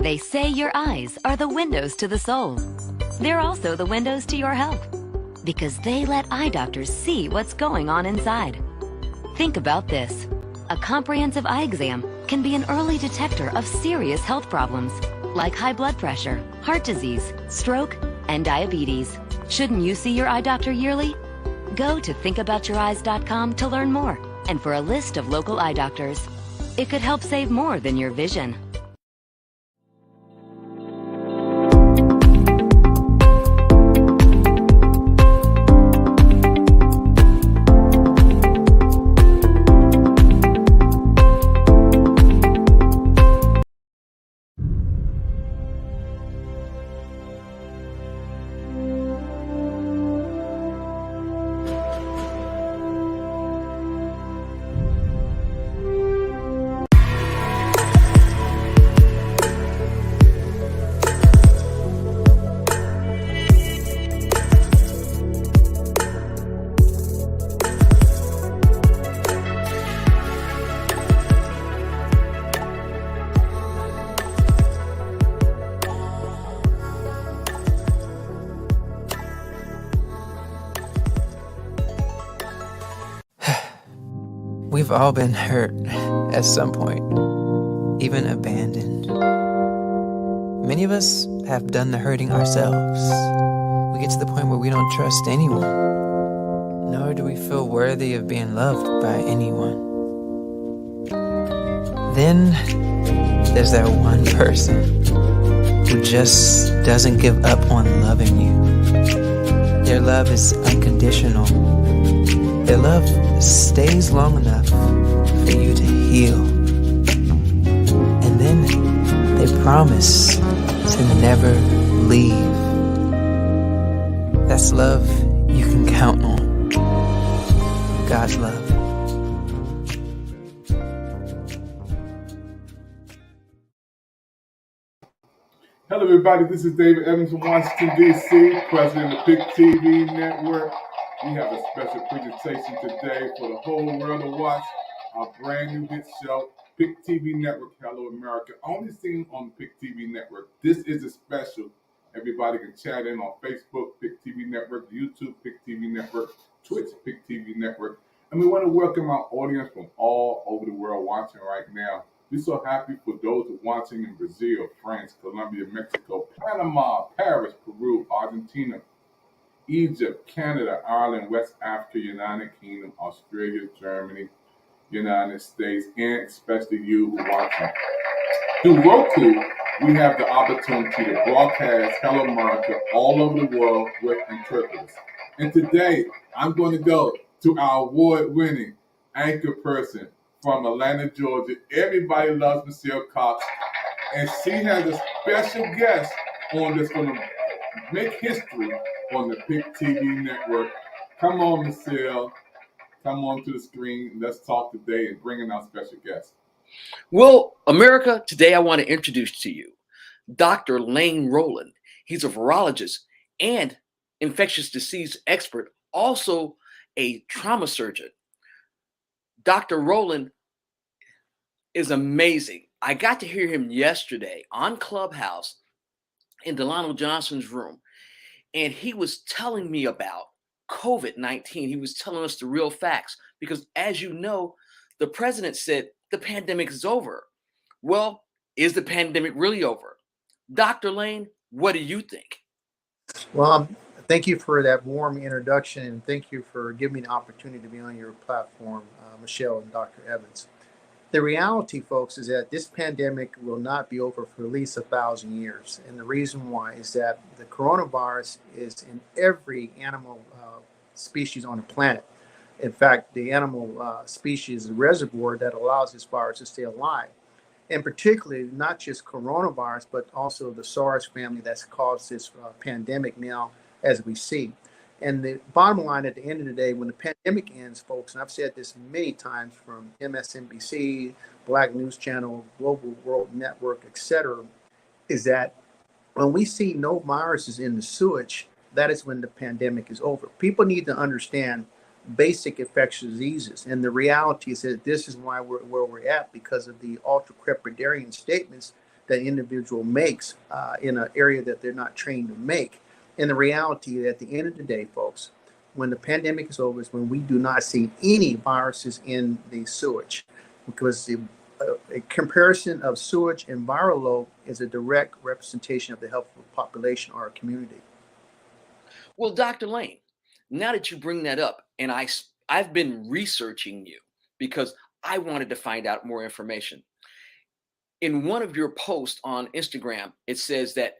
They say your eyes are the windows to the soul. They're also the windows to your health because they let eye doctors see what's going on inside. Think about this. A comprehensive eye exam can be an early detector of serious health problems like high blood pressure, heart disease, stroke, and diabetes. Shouldn't you see your eye doctor yearly? Go to thinkaboutyoureyes.com to learn more and for a list of local eye doctors. It could help save more than your vision. We've all been hurt at some point, even abandoned. Many of us have done the hurting ourselves. We get to the point where we don't trust anyone, nor do we feel worthy of being loved by anyone. Then there's that one person who just doesn't give up on loving you. Their love is unconditional. Their love stays long enough for you to heal. And then they promise to never leave. That's love you can count on. God's love. Hello, everybody. This is David Evans from Washington, D.C., president of PIC TV Network. We have a special presentation today for the whole world to watch. Our brand new hit show, PIC TV Network, Hello America, only seen on the PIC TV Network. This is a special. Everybody can chat in on Facebook, PIC TV Network, YouTube, PIC TV Network, Twitch, PIC TV Network. And we want to welcome our audience from all over the world watching right now. We're so happy for those who are watching in Brazil, France, Colombia, Mexico, Panama, Paris, Peru, Argentina, Egypt, Canada, Ireland, West Africa, United Kingdom, Australia, Germany, United States, and especially you who are watching. Through Roku, we have the opportunity to broadcast Hello America all over the world with interpreters. And today, I'm going to go to our award-winning anchor person from Atlanta, Georgia. Everybody loves Michelle Cox, and she has a special guest on that's going to make history on the PIC TV Network. Come on, Michelle. Come on to the screen. Let's talk today and bring in our special guest. Well, America, today I want to introduce to you Dr. Lane Rowland. He's a virologist and infectious disease expert, also a trauma surgeon. Dr. Rowland is amazing. I got to hear him yesterday on Clubhouse in Delano Johnson's room, and he was telling me about COVID-19. He was telling us the real facts because, as you know, the president said the pandemic is over. Well, is the pandemic really over? Dr. Lane, what do you think? Well, thank you for that warm introduction, and thank you for giving me the opportunity to be on your platform, Michelle and Dr. Evans. The reality, folks, is that this pandemic will not be over for at least 1,000 years. And the reason why is that the coronavirus is in every animal species on the planet. In fact, the animal species is a reservoir that allows this virus to stay alive. And particularly, not just coronavirus, but also the SARS family that's caused this pandemic now, as we see. And the bottom line at the end of the day, when the pandemic ends, folks, and I've said this many times from MSNBC, Black News Channel, Global World Network, etc., is that when we see no viruses in the sewage, that is when the pandemic is over. People need to understand basic infectious diseases. And the reality is that this is why we're where we're at, because of the ultra-crepidarian statements that individual makes in an area that they're not trained to make. And the reality that at the end of the day, folks, when the pandemic is over, is when we do not see any viruses in the sewage, because a comparison of sewage and viral load is a direct representation of the health of the population or a community. Well, Dr. Lane, now that you bring that up, and I've been researching you because I wanted to find out more information. In one of your posts on Instagram, it says that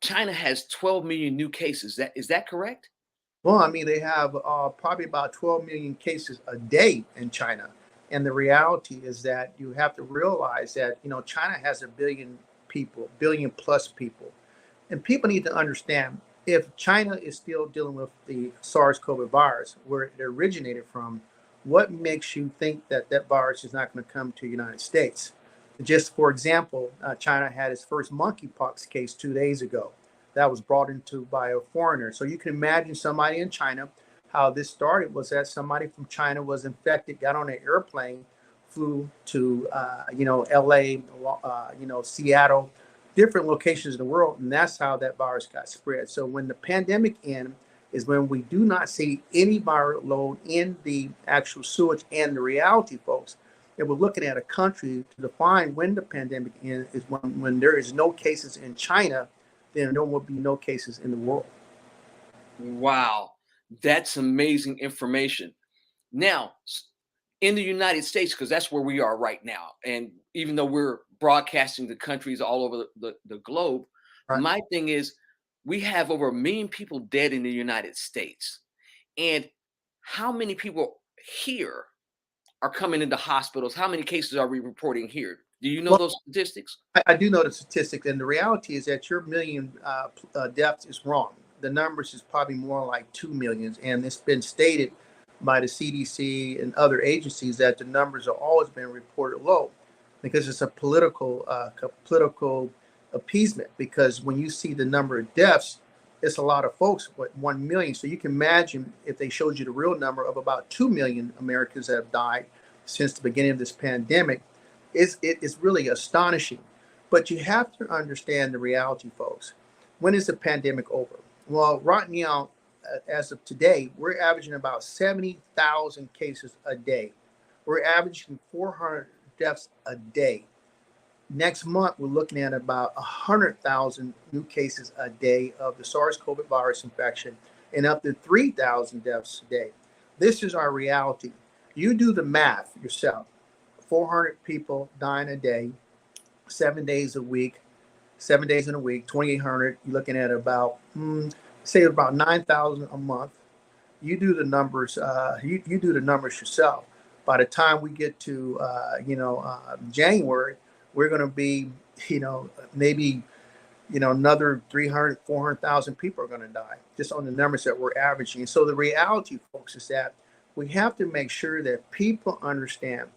China has 12 million new cases. Is that correct? Well, I mean, they have probably about 12 million cases a day in China. And the reality is that you have to realize that, China has a billion people, billion plus people. And people need to understand, if China is still dealing with the SARS-CoV virus, where it originated from, what makes you think that that virus is not going to come to the United States? Just for example, China had its first monkeypox case 2 days ago. That was brought into by a foreigner. So you can imagine somebody in China. How this started was that somebody from China was infected, got on an airplane, flew to LA, Seattle, different locations in the world, and that's how that virus got spread. So when the pandemic ends is when we do not see any viral load in the actual sewage. And the reality, folks, that we're looking at a country to define when the pandemic ends is when there is no cases in China, then there will be no cases in the world. Wow, that's amazing information. Now, in the United States, because that's where we are right now, and even though we're broadcasting to countries all over the globe, Right. my thing is we have over 1 million people dead in the United States. And how many people here are coming into hospitals? How many cases are we reporting here? Do you know Well, those statistics? I do know the statistics, and the reality is that your million deaths is wrong. The numbers is probably more like 2 million, and it's been stated by the CDC and other agencies that the numbers have always been reported low, because it's a political appeasement. Because when you see the number of deaths, it's a lot of folks, what, 1 million. So you can imagine if they showed you the real number of about 2 million Americans that have died since the beginning of this pandemic. It's really astonishing. But you have to understand the reality, folks. When is the pandemic over? Well, right now, as of today, we're averaging about 70,000 cases a day. We're averaging 400 deaths a day. Next month, we're looking at about 100,000 new cases a day of the SARS-CoV virus infection and up to 3,000 deaths a day. This is our reality. You do the math yourself. 400 people dying a day, 7 days a week, 7 days in a week, 2,800. You're looking at about, say about 9,000 a month. You do the numbers. You do the numbers yourself. By the time we get to January, we're going to be maybe another 300, 400,000 people are going to die just on the numbers that we're averaging. So the reality, folks, is that we have to make sure that people understand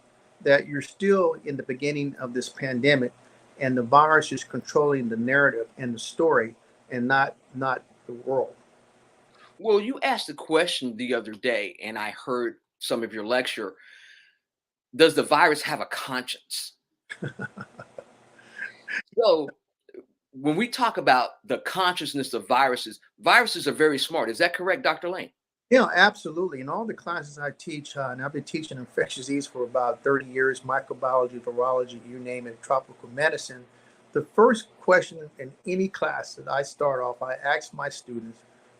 that you're still in the beginning of this pandemic, and the virus is controlling the narrative and the story, and not the world. Well, you asked a question the other day, and I heard some of your lecture. Does the virus have a conscience? So when we talk about the consciousness of viruses, viruses are very smart. Is that correct, Dr. Lane? Yeah, absolutely. In all the classes I teach, and I've been teaching infectious disease for about 30 years, microbiology, virology, you name it, tropical medicine. The first question in any class that I start off, I ask my students,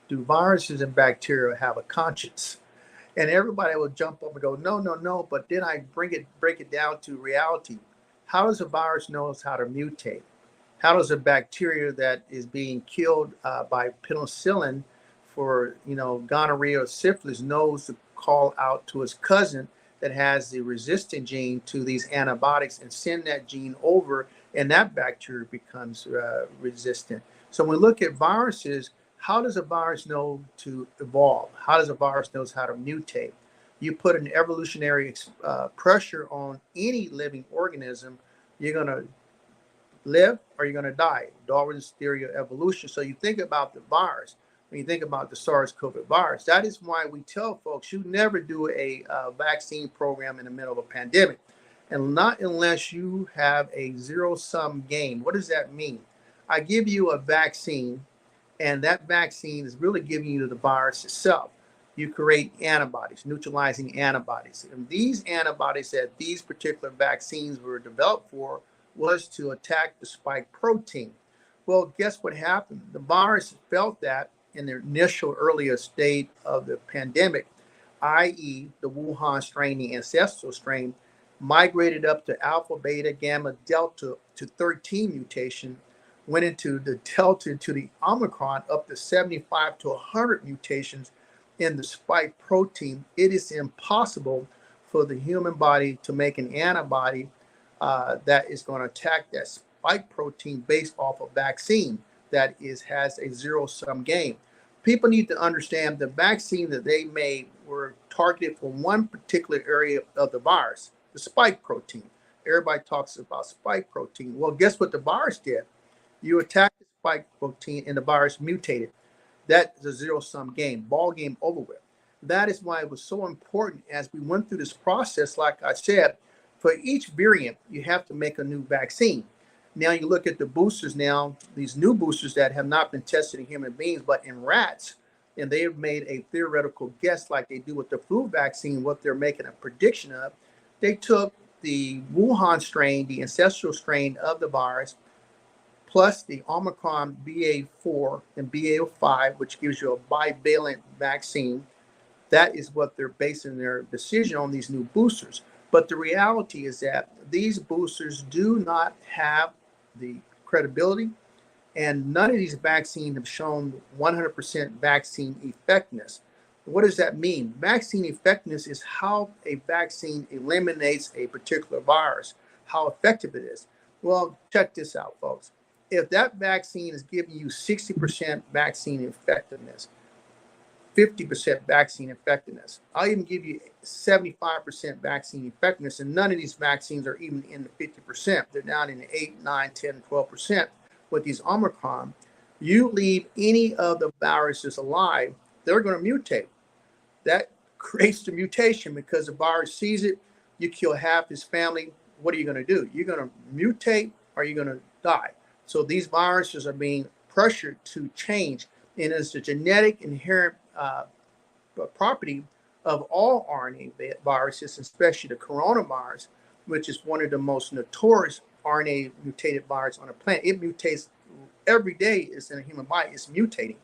do viruses and bacteria have a conscience? And everybody will jump up and go, no, no, no. But then I break it down to reality. How does a virus know how to mutate? How does a bacteria that is being killed by penicillin for gonorrhea or syphilis knows to call out to his cousin that has the resistant gene to these antibiotics and send that gene over, and that bacteria becomes resistant? So when we look at viruses, how does a virus know to evolve? How does a virus know how to mutate? You put an evolutionary pressure on any living organism, you're going to live or you're going to die. Darwin's theory of evolution. So you think about the virus. When you think about the SARS-CoV virus, that is why we tell folks you never do a vaccine program in the middle of a pandemic. and not unless you have a zero-sum game. What does that mean? I give you a vaccine, and that vaccine is really giving you the virus itself. You create antibodies, neutralizing antibodies. And these antibodies that these particular vaccines were developed for was to attack the spike protein. Well, guess what happened? The virus felt that in the initial earlier state of the pandemic, i.e., the Wuhan strain, the ancestral strain, migrated up to alpha, beta, gamma, delta to 13 mutation, went into the delta to the Omicron up to 75 to 100 mutations in the spike protein. It is impossible for the human body to make an antibody that is going to attack that spike protein based off a vaccine that has a zero-sum game. People need to understand the vaccine that they made were targeted for one particular area of the virus, the spike protein. Everybody talks about spike protein. Well, guess what the virus did? You attack the spike protein and the virus mutated. That is a zero-sum game, ball game over with. That is why it was so important as we went through this process, like I said, for each variant, you have to make a new vaccine. Now you look at the boosters now, these new boosters that have not been tested in human beings, but in rats, and they have made a theoretical guess like they do with the flu vaccine, what they're making a prediction of. They took the Wuhan strain, the ancestral strain of the virus, plus the Omicron BA4 and BA5, which gives you a bivalent vaccine. That is what they're basing their decision on, these new boosters. But the reality is that these boosters do not have the credibility, and none of these vaccines have shown 100% vaccine effectiveness. What does that mean? Vaccine effectiveness is how a vaccine eliminates a particular virus, how effective it is. Well, check this out, folks. If that vaccine is giving you 60% vaccine effectiveness, 50% vaccine effectiveness, I'll even give you 75% vaccine effectiveness, and none of these vaccines are even in the 50%. They're down in the 8, 9, 10, 12% with these Omicron. You leave any of the viruses alive, they're going to mutate. That creates the mutation because the virus sees it, you kill half his family. What are you going to do? You're going to mutate or you're going to die. So these viruses are being pressured to change, and it's the genetic inherent property of all RNA viruses, especially the coronavirus, which is one of the most notorious RNA mutated virus on the planet. It mutates every day. It's in a human body. It's mutating.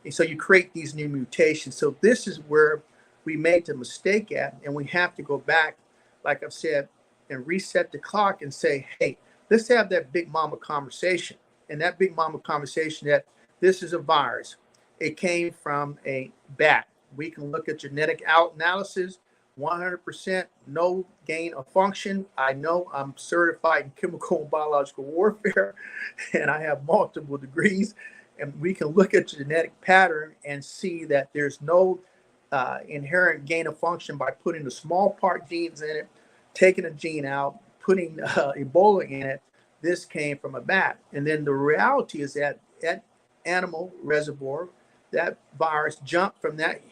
And so you create these new mutations. So this is where we made the mistake at, and we have to go back, like I've said, and reset the clock and say, hey, let's have that big mama conversation. And that big mama conversation that this is a virus. It came from a bat. We can look at genetic analysis, 100% no gain of function. I know I'm certified in chemical and biological warfare, and I have multiple degrees. And we can look at genetic pattern and see that there's no inherent gain of function by putting the small part genes in it, taking a gene out, putting Ebola in it. This came from a bat. And then the reality is that at animal reservoir, that virus jumped from that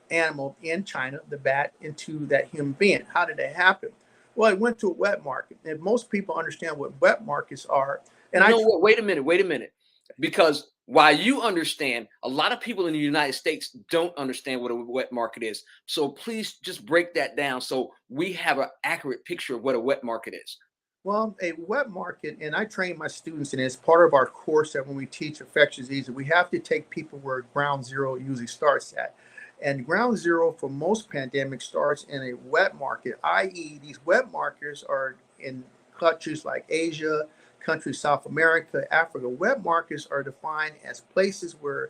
animal in China, the bat, into that human being. How did that happen? Well, it went to a wet market. And most people understand what wet markets are. And wait a minute. Because while you understand, a lot of people in the United States don't understand what a wet market is. So please just break that down so we have an accurate picture of what a wet market is. Well, a wet market, and I train my students, and it's part of our course that when we teach infectious disease, we have to take people where ground zero usually starts at. And ground zero for most pandemics starts in a wet market, i.e. these wet markets are in countries like Asia, countries South America, Africa. Wet markets are defined as places where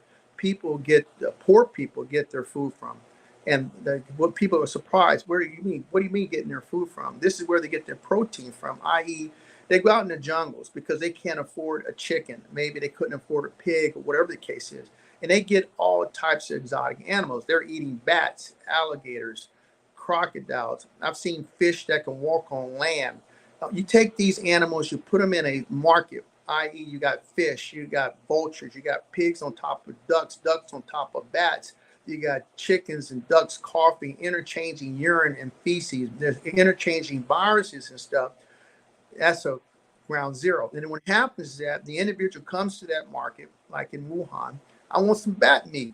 poor people get their food from. And what people are surprised, what do you mean getting their food from? This is where they get their protein from, i.e. they go out in the jungles because they can't afford a chicken. Maybe they couldn't afford a pig or whatever the case is. And they get all types of exotic animals. They're eating bats, alligators, crocodiles. I've seen fish that can walk on land. You take these animals, you put them in a market, i.e. you got fish, you got vultures, you got pigs on top of ducks, ducks on top of bats. You got chickens and ducks coughing, interchanging urine and feces. There's interchanging viruses and stuff. That's a ground zero. And then what happens is that the individual comes to that market, like in Wuhan. I want some bat meat.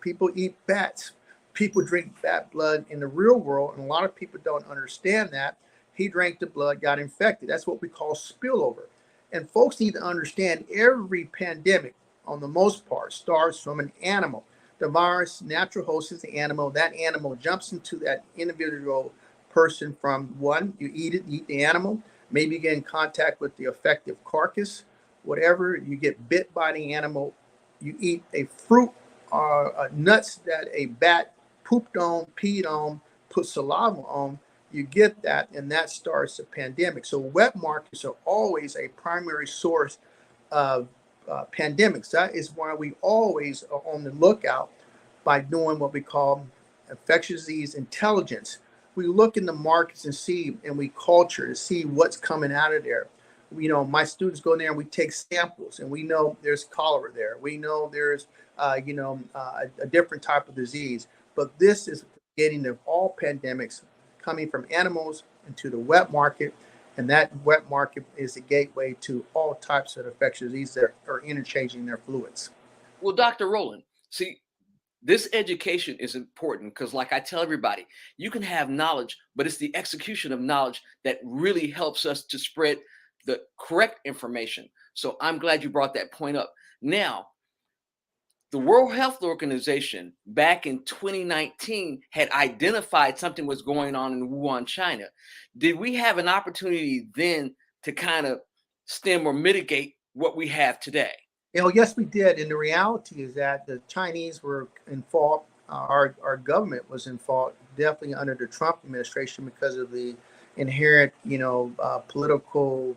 People eat bats. People drink bat blood in the real world, and a lot of people don't understand that. He drank the blood, got infected. That's what we call spillover. And folks need to understand every pandemic, on the most part, starts from an animal. The virus, natural host is the animal. That animal jumps into that individual person from one, you eat it, eat the animal. Maybe you get in contact with the effective carcass, whatever. You get bit by the animal. You eat a fruit or nuts that a bat pooped on, peed on, put saliva on. You get that, and that starts a pandemic. So wet markets are always a primary source of pandemics. That is why we always are on the lookout by doing what we call infectious disease intelligence. We look in the markets and see, and we culture to see what's coming out of there. You know, my students go in there and we take samples, and we know there's cholera there. We know there's, a different type of disease. But this is getting of all pandemics coming from animals into the wet market, and that wet market is the gateway to all types of infectious diseases that are interchanging their fluids. Well, Dr. Rowland, see, this education is important because, like I tell everybody, you can have knowledge, but it's the execution of knowledge that really helps us to spread the correct information. So I'm glad you brought that point up. Now, the World Health Organization back in 2019 had identified something was going on in Wuhan, China. Did we have an opportunity then to kind of stem or mitigate what we have today? You know, yes, we did. And the reality is that the Chinese were in fault. Our government was in fault, definitely under the Trump administration, because of the inherent, political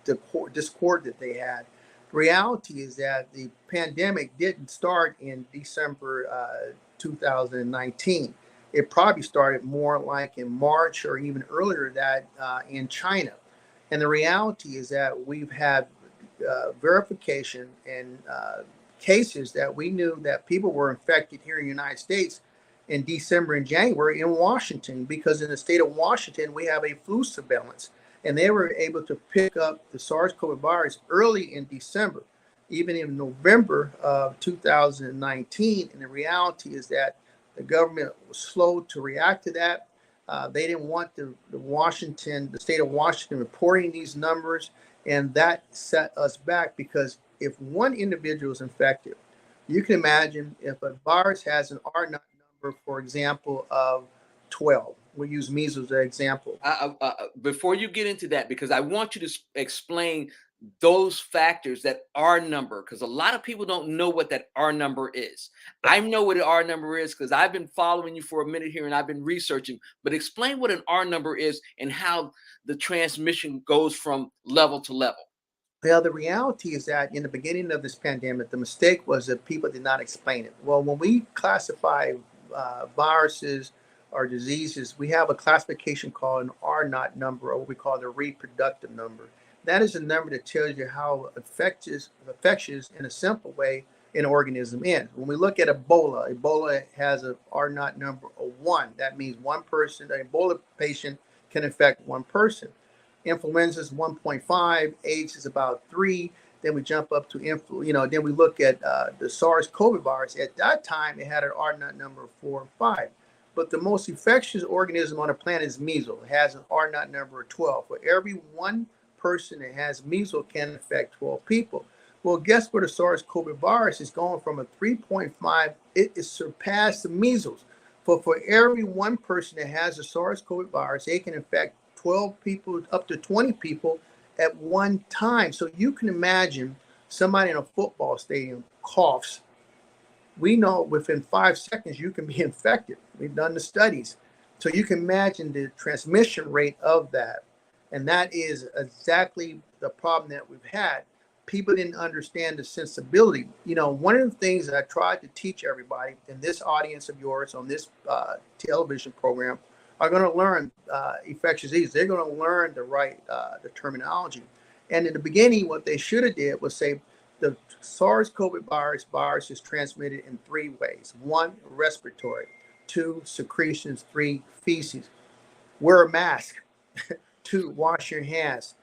discord that they had. The reality is that the pandemic didn't start in December 2019. It probably started more like in March or even earlier that in China. And the reality is that we've had verification and cases that we knew that people were infected here in the United States in December and January in Washington, because in the state of Washington, we have a flu surveillance. And they were able to pick up the SARS-CoV virus early in December, even in November of 2019. And the reality is that the government was slow to react to that. They didn't want the state of Washington reporting these numbers. And that set us back, because if one individual is infected, you can imagine if a virus has an R naught number, for example, of 12. We'll use measles as an example. Before you get into that, because I want you to explain those factors, that R number, because a lot of people don't know what that R number is. I know what an R number is because I've been following you for a minute here and I've been researching, but explain what an R number is and how the transmission goes from level to level. Well, the reality is that in the beginning of this pandemic, the mistake was that people did not explain it. Well, when we classify viruses or diseases, we have a classification called an R naught number, or what we call the reproductive number. That is a number that tells you how infectious in a simple way an organism is. When we look at Ebola has an R naught number of 1. That means one person, an Ebola patient can infect one person. Influenza is 1.5, AIDS is about 3. Then we jump up to then we look at the SARS-CoV virus. At that time, it had an R naught number of 4 and 5. But the most infectious organism on the planet is measles. It has an R naught number of 12. For every one person that has measles can infect 12 people. Well, guess what? The SARS-CoV virus is going from a 3.5. It is surpassed the measles. For every one person that has the SARS-CoV virus, they can infect 12 people, up to 20 people at one time. So you can imagine somebody in a football stadium coughs. We know within 5 seconds you can be infected. We've done the studies. So you can imagine the transmission rate of that. And that is exactly the problem that we've had. People didn't understand the sensibility. One of the things that I tried to teach everybody in this audience of yours on this television program are going to learn infectious disease. They're going to learn the right the terminology. And in the beginning, what they should have did was say, The SARS-CoV virus is transmitted in 3 ways. 1, respiratory. 2, secretions. 3, feces. Wear a mask. 2, wash your hands.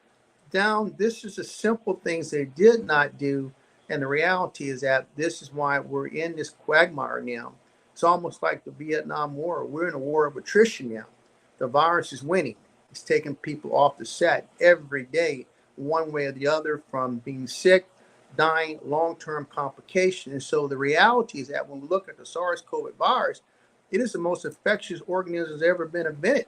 This is the simple things they did not do. And the reality is that this is why we're in this quagmire now. It's almost like the Vietnam War. We're in a war of attrition now. The virus is winning. It's taking people off the set every day, one way or the other, from being sick, dying, long-term complications. And so the reality is that when we look at the SARS-CoV virus, it is the most infectious organism that's ever been invented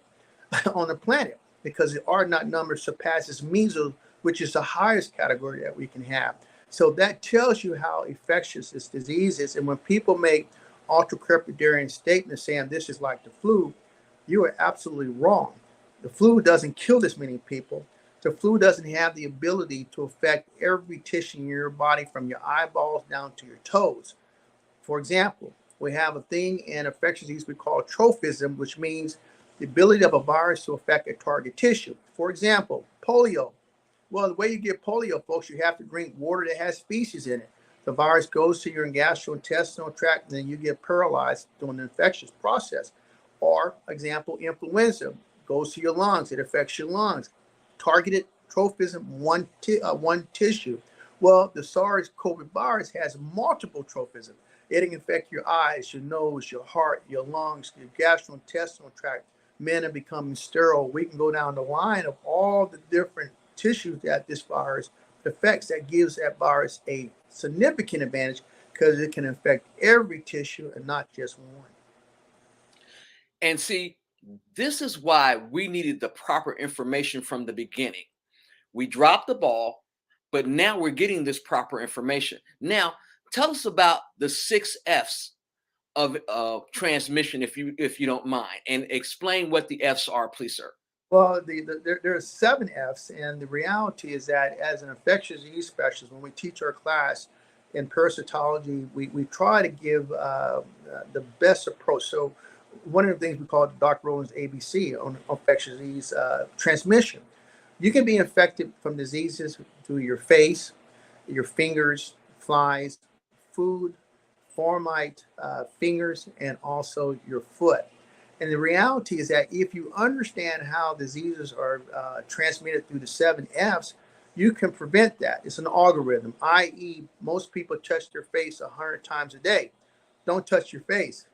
on the planet, because the R0 number surpasses measles, which is the highest category that we can have. So that tells you how infectious this disease is. And when people make ultra-crepidarian statements saying this is like the flu, you are absolutely wrong. The flu doesn't kill this many people. The flu doesn't have the ability to affect every tissue in your body from your eyeballs down to your toes. For example, we have a thing in infectious disease we call trophism, which means the ability of a virus to affect a target tissue. For example, polio. Well, the way you get polio, folks, you have to drink water that has feces in it. The virus goes to your gastrointestinal tract, and then you get paralyzed during the infectious process. Or, example, influenza goes to your lungs. It affects your lungs. Targeted trophism, one tissue. Well, the SARS-CoV virus has multiple trophism. It can affect your eyes, your nose, your heart, your lungs, your gastrointestinal tract. Men are becoming sterile. We can go down the line of all the different tissues that this virus affects. That gives that virus a significant advantage because it can affect every tissue and not just one. And see, this is why we needed the proper information from the beginning. We dropped the ball, but now we're getting this proper information. Now, tell us about the 6 F's of transmission, if you don't mind, and explain what the F's are, please, sir. Well, there are 7 F's, and the reality is that as an infectious disease specialist, when we teach our class in parasitology, we try to give the best approach. So one of the things we call Dr. Rowland's ABC on infectious disease transmission. You can be infected from diseases through your face, your fingers, flies, food, formite, fingers, and also your foot. And the reality is that if you understand how diseases are transmitted through the 7 F's, you can prevent that. It's an algorithm, i.e., most people touch their face 100 times a day. Don't touch your face.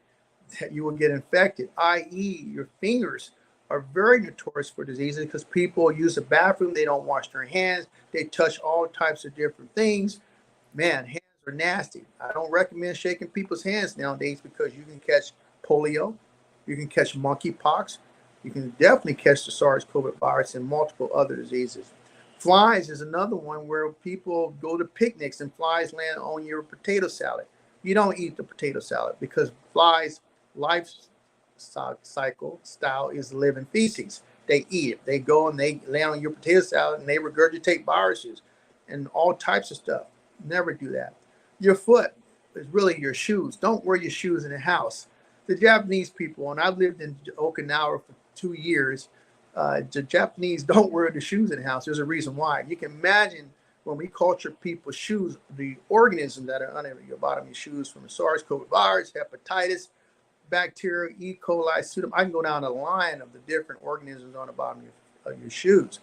You will get infected, i.e., your fingers are very notorious for diseases because people use the bathroom, they don't wash their hands, they touch all types of different things. Man, hands are nasty. I don't recommend shaking people's hands nowadays because you can catch polio, you can catch monkeypox, you can definitely catch the SARS-CoV virus and multiple other diseases. Flies is another one where people go to picnics and flies land on your potato salad. You don't eat the potato salad because flies' life style is living feces. They eat it. They go and they land on your potato salad and they regurgitate viruses and all types of stuff. Never do that. Your foot is really your shoes. Don't wear your shoes in the house. The Japanese people, and I've lived in Okinawa for 2 years, the Japanese don't wear the shoes in the house. There's a reason why. You can imagine when we culture people's shoes, the organisms that are under your bottom of your shoes from the SARS-CoV virus, hepatitis, bacteria, E. coli, pseudomonas. I can go down the line of the different organisms on the bottom of your shoes.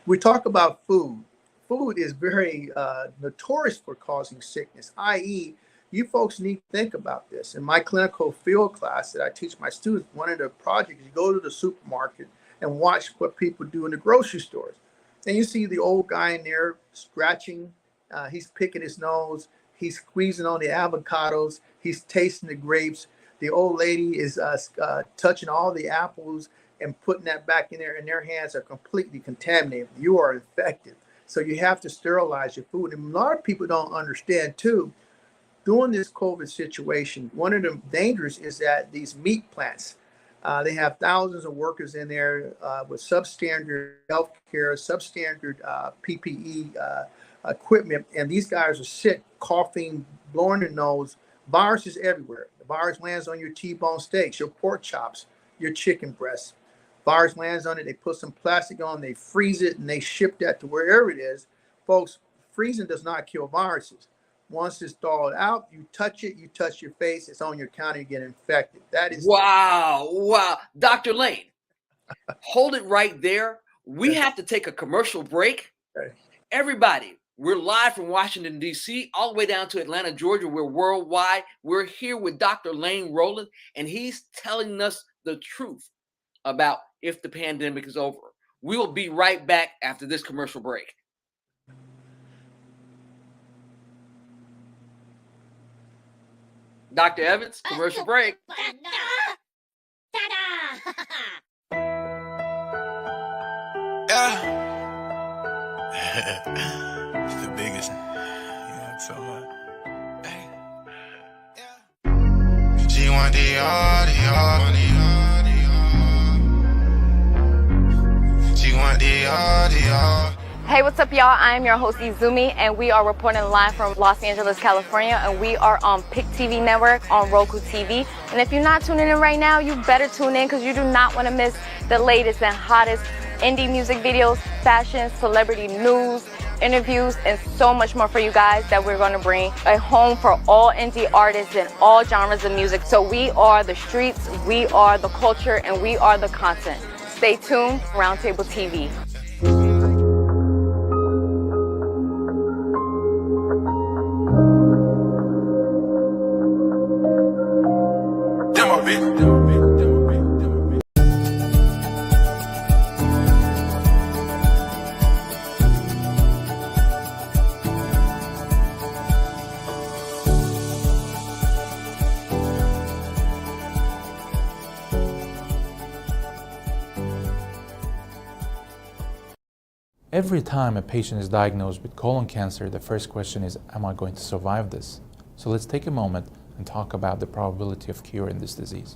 We talk about food. Food is very notorious for causing sickness, i.e., you folks need to think about this. In my clinical field class that I teach my students, one of the projects, you go to the supermarket and watch what people do in the grocery stores. And you see the old guy in there scratching, he's picking his nose, he's squeezing on the avocados, he's tasting the grapes. The old lady is touching all the apples and putting that back in there, and their hands are completely contaminated. You are infected. So you have to sterilize your food. And a lot of people don't understand, too, during this COVID situation, one of the dangers is that these meat plants, they have thousands of workers in there with substandard healthcare, substandard PPE equipment, and these guys are sick, coughing, blowing their nose, viruses everywhere. The virus lands on your T-bone steaks, your pork chops, your chicken breasts. Virus lands on it, they put some plastic on, they freeze it, and they ship that to wherever it is. Folks, freezing does not kill viruses. Once it's thawed out, you touch it, you touch your face, it's on your counter, you get infected. That is wow. Dr. Lane, hold it right there. We have to take a commercial break. Okay. Everybody, we're live from Washington, D.C., all the way down to Atlanta, Georgia. We're worldwide. We're here with Dr. Lane Rowland, and he's telling us the truth about if the pandemic is over. We'll be right back after this commercial break. Dr. Evans, commercial break. Yeah. It's the biggest. You know, so hey. Yeah. She want the She want the Hey, what's up, y'all? I am your host, Izumi, and we are reporting live from Los Angeles, California, and we are on PIC TV Network on Roku TV. And if you're not tuning in right now, you better tune in because you do not want to miss the latest and hottest indie music videos, fashion, celebrity news, interviews, and so much more for you guys that we're going to bring a home for all indie artists and all genres of music. So we are the streets, we are the culture, and we are the content. Stay tuned, Roundtable TV. Every time a patient is diagnosed with colon cancer, the first question is, am I going to survive this? So let's take a moment and talk about the probability of cure in this disease.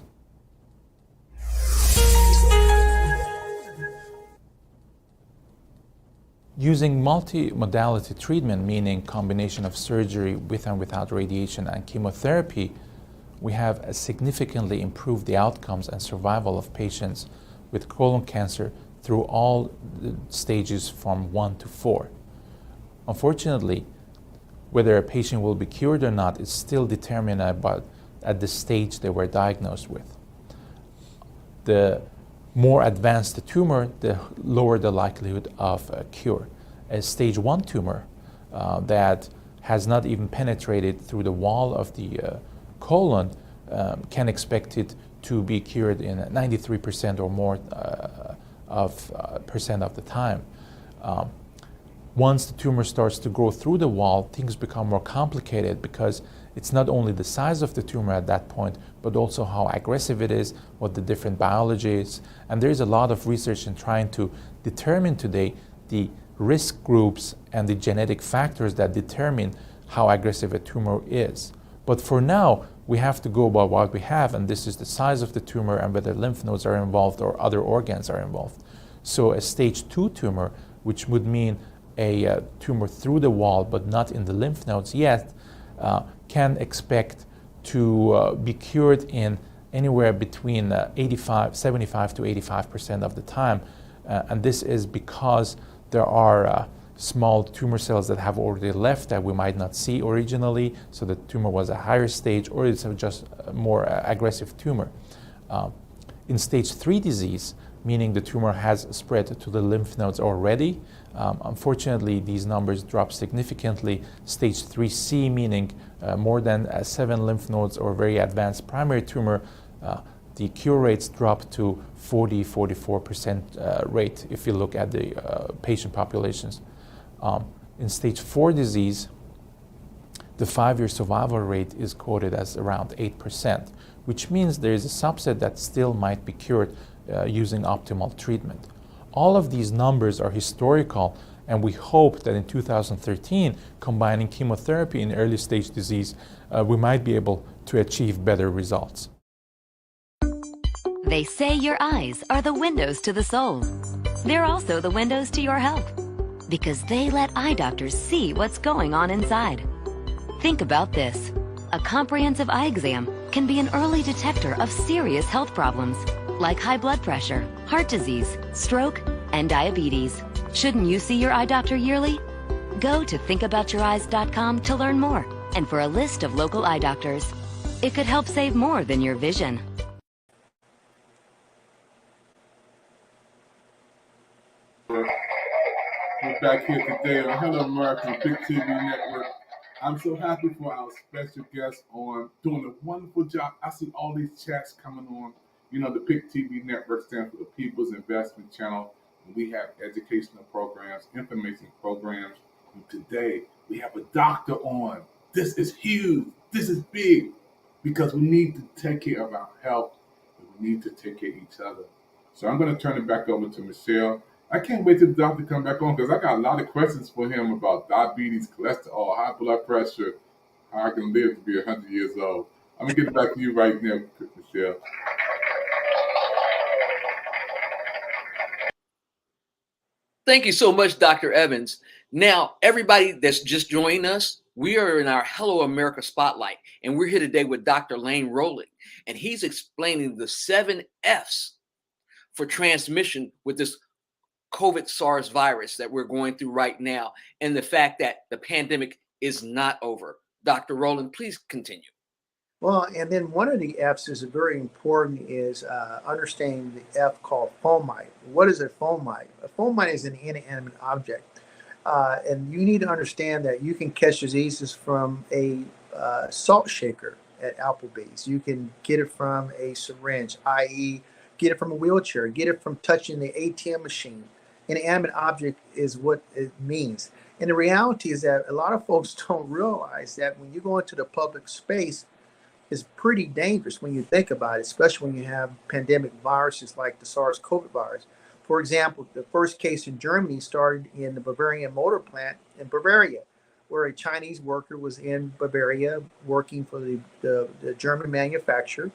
Using multi-modality treatment, meaning combination of surgery with and without radiation and chemotherapy, we have significantly improved the outcomes and survival of patients with colon cancer through all the stages from 1 to 4. Unfortunately, whether a patient will be cured or not is still determined at the stage they were diagnosed with. The more advanced the tumor, the lower the likelihood of cure. A stage 1 tumor that has not even penetrated through the wall of the colon can expect it to be cured in 93% or more percent of the time. Once the tumor starts to grow through the wall, things become more complicated because it's not only the size of the tumor at that point, but also how aggressive it is, what the different biology is. And there's a lot of research in trying to determine today the risk groups and the genetic factors that determine how aggressive a tumor is. But for now, we have to go by what we have, and this is the size of the tumor and whether lymph nodes are involved or other organs are involved. So a stage 2 tumor, which would mean a tumor through the wall but not in the lymph nodes yet, can expect to be cured in anywhere between 75 to 85% of the time. And this is because there are small tumor cells that have already left that we might not see originally, so the tumor was a higher stage, or it's just a more aggressive tumor. In stage 3 disease, meaning the tumor has spread to the lymph nodes already, unfortunately these numbers drop significantly. Stage 3C, meaning more than 7 lymph nodes or very advanced primary tumor, the cure rates drop to 40-44% rate if you look at the patient populations. In stage 4 disease, the 5-year survival rate is quoted as around 8%, which means there is a subset that still might be cured using optimal treatment. All of these numbers are historical, and we hope that in 2013, combining chemotherapy in early stage disease, we might be able to achieve better results. They say your eyes are the windows to the soul. They're also the windows to your health, because they let eye doctors see what's going on inside. Think about this. A comprehensive eye exam can be an early detector of serious health problems, like high blood pressure, heart disease, stroke, and diabetes. Shouldn't you see your eye doctor yearly? Go to thinkaboutyoureyes.com to learn more And for a list of local eye doctors, it could help save more than your vision. We're back here today on Hello America Big TV Network. I'm so happy for our special guest on doing a wonderful job. I see all these chats coming on. You know, the PIC TV Network stands for the People's Investment Channel. And we have educational programs, information programs. And today, we have a doctor on. This is huge. This is big because we need to take care of our health and we need to take care of each other. So I'm going to turn it back over to Michelle. I can't wait till the doctor come back on because I got a lot of questions for him about diabetes, cholesterol, high blood pressure, how I can live to be 100 years old. I'm going to get it back to you right now, Michelle. Thank you so much, Dr. Evans. Now, everybody that's just joined us, we are in our Hello America Spotlight, and we're here today with Dr. Lane Rowland, and he's explaining the 7 F's for transmission with this COVID SARS virus that we're going through right now, and the fact that the pandemic is not over. Dr. Rowland, please continue. Well, and then one of the F's is very important is understanding the F called fomite. What is a fomite? A fomite is an inanimate object. And you need to understand that you can catch diseases from a salt shaker at Applebee's. You can get it from a syringe, i.e., get it from a wheelchair, get it from touching the ATM machine. An inanimate object is what it means. And the reality is that a lot of folks don't realize that when you go into the public space, it's pretty dangerous when you think about it, especially when you have pandemic viruses like the SARS-CoV virus. For example, the first case in Germany started in the Bavarian motor plant in Bavaria, where a Chinese worker was in Bavaria working for the German manufacturer.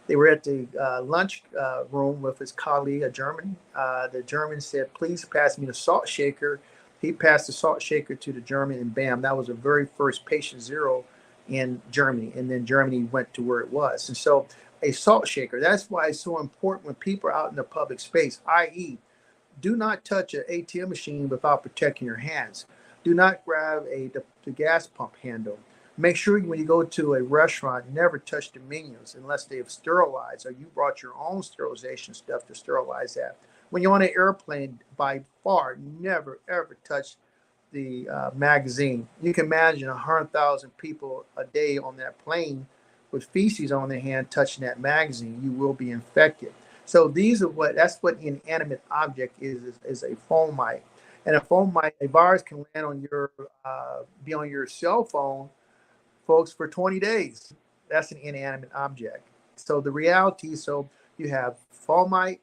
They were at the lunch room with his colleague, a German. The German said, "Please pass me the salt shaker." He passed the salt shaker to the German, and bam, that was the very first patient zero in Germany. And then Germany went to where it was. And so a salt shaker, that's why it's so important when people are out in the public space, i.e., do not touch an ATM machine without protecting your hands. Do not grab the gas pump handle. Make sure when you go to a restaurant, never touch the menus unless they have sterilized or you brought your own sterilization stuff to sterilize that. When you're on an airplane, by far, never, ever touch the magazine. You can imagine 100,000 people a day on that plane with feces on their hand touching that magazine. You will be infected. So that's what an inanimate object is a fomite. And a virus can land on be on your cell phone, folks, for 20 days. That's an inanimate object. So the reality, you have fomite,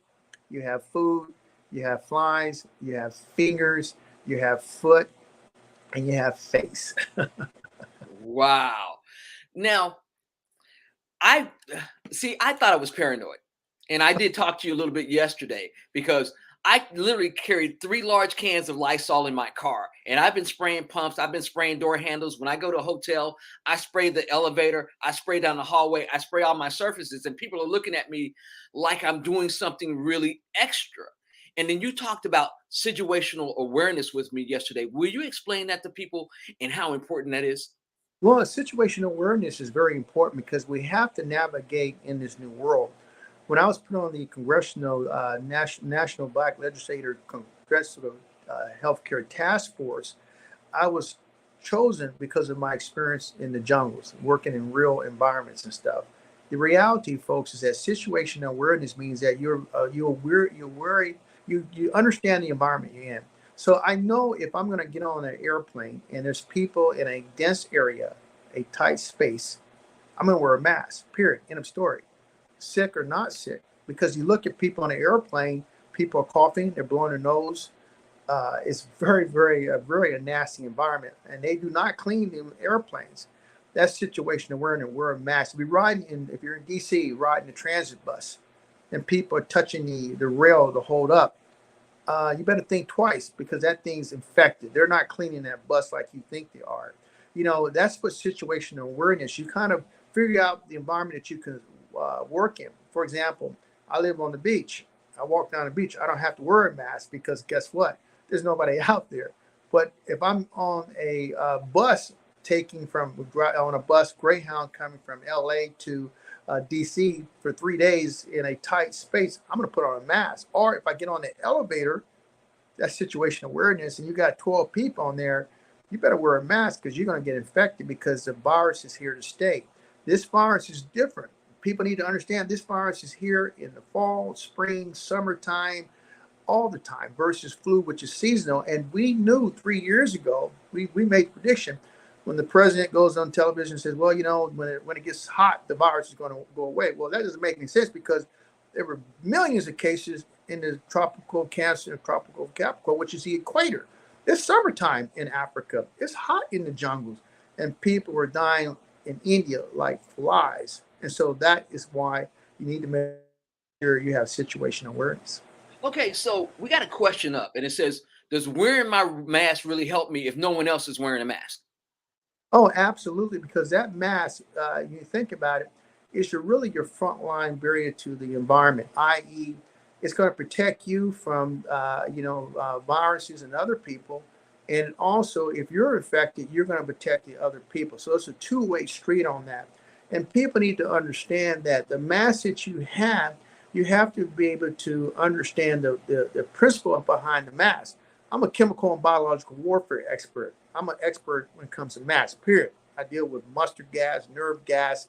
you have food, you have flies, you have fingers, you have foot, and you have face. Wow. Now, I thought I was paranoid. And I did talk to you a little bit yesterday because I literally carried 3 large cans of Lysol in my car. And I've been spraying pumps. I've been spraying door handles. When I go to a hotel, I spray the elevator. I spray down the hallway. I spray all my surfaces. And people are looking at me like I'm doing something really extra. And then you talked about situational awareness with me yesterday. Will you explain that to people and how important that is? Well, situational awareness is very important because we have to navigate in this new world. When I was put on the Congressional National Black Legislator Congressional Healthcare Task Force, I was chosen because of my experience in the jungles, working in real environments and stuff. The reality, folks, is that situational awareness means that you understand the environment you're in. So I know if I'm going to get on an airplane and there's people in a dense area, a tight space, I'm going to wear a mask, period, end of story. Sick or not sick, because you look at people on an airplane, people are coughing, they're blowing their nose. It's very a nasty environment, and they do not clean the airplanes. That's situational awareness. Wear a mask. If you're in DC, riding the transit bus, and people are touching the rail to hold up, you better think twice because that thing's infected. They're not cleaning that bus like you think they are. That's what situational awareness. You kind of figure out the environment that you can work in. For example, I live on the beach. I walk down the beach. I don't have to wear a mask because guess what? There's nobody out there. But if I'm on a bus taking on a bus, Greyhound, coming from LA to DC for 3 days in a tight space, I'm going to put on a mask. Or if I get on the elevator, that's situational awareness, and you got 12 people on there, you better wear a mask because you're going to get infected because the virus is here to stay. This virus is different. People need to understand this virus is here in the fall, spring, summertime, all the time versus flu, which is seasonal. And we knew 3 years ago, we made prediction when the president goes on television and says, well, you know, when it gets hot, the virus is going to go away. Well, that doesn't make any sense because there were millions of cases in the tropical Cancer, tropical Capricorn, which is the equator. It's summertime in Africa. It's hot in the jungles, and people were dying in India like flies. And so that is why you need to make sure you have situational awareness. Okay, so we got a question up, and it says, does wearing my mask really help me if no one else is wearing a mask? Oh, absolutely, because that mask, you think about it, is really your frontline barrier to the environment, i.e., it's going to protect you from, viruses and other people. And also, if you're infected, you're going to protect the other people. So it's a two-way street on that. And people need to understand that the mask that you have to be able to understand the principle behind the mask. I'm a chemical and biological warfare expert. I'm an expert when it comes to masks, period. I deal with mustard gas, nerve gas,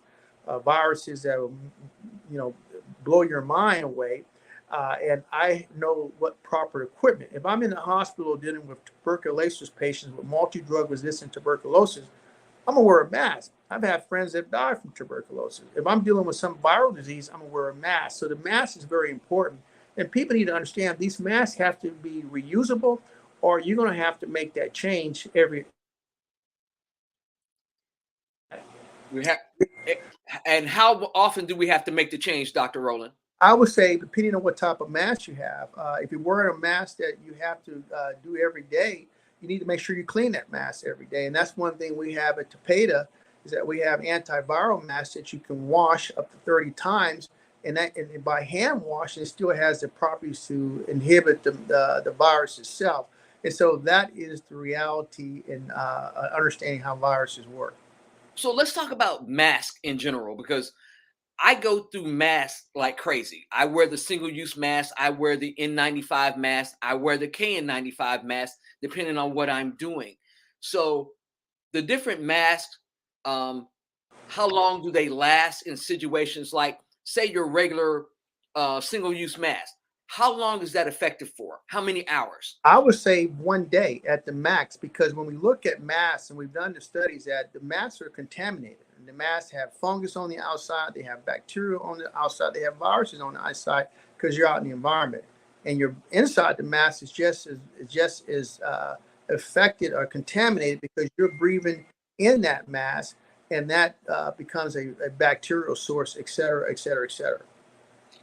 viruses that will, blow your mind away. And I know what proper equipment. If I'm in the hospital dealing with tuberculosis patients with multi-drug resistant tuberculosis, I'm gonna wear a mask. I've had friends that die from tuberculosis. If I'm dealing with some viral disease, I'm gonna wear a mask. So the mask is very important. And people need to understand these masks have to be reusable, or you're gonna have to make that change every. And how often do we have to make the change, Dr. Rowland? I would say, depending on what type of mask you have, if you're wearing a mask that you have to do every day, you need to make sure you clean that mask every day. And that's one thing we have at Tepeda is that we have antiviral masks that you can wash up to 30 times. And by hand wash, it still has the properties to inhibit the virus itself. And so that is the reality in understanding how viruses work. So let's talk about masks in general, because I go through masks like crazy. I wear the single-use mask. I wear the N95 mask. I wear the KN95 mask, depending on what I'm doing. So the different masks, how long do they last in situations like, say, your regular single-use mask? How long is that effective for? How many hours? I would say 1 day at the max, because when we look at masks, and we've done the studies, that the masks are contaminated. And the masks have fungus on the outside, they have bacteria on the outside, they have viruses on the outside because you're out in the environment. And you're inside the mask is just as affected or contaminated because you're breathing in that mask, and that becomes a bacterial source, et cetera, et cetera, et cetera.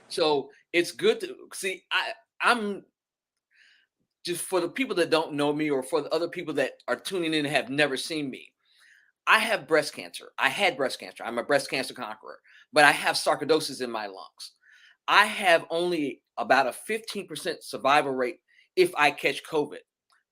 So it's good to see. I'm just, for the people that don't know me, or for the other people that are tuning in and have never seen me, I have breast cancer. I had breast cancer. I'm a breast cancer conqueror, but I have sarcoidosis in my lungs. I have only about a 15% survival rate if I catch COVID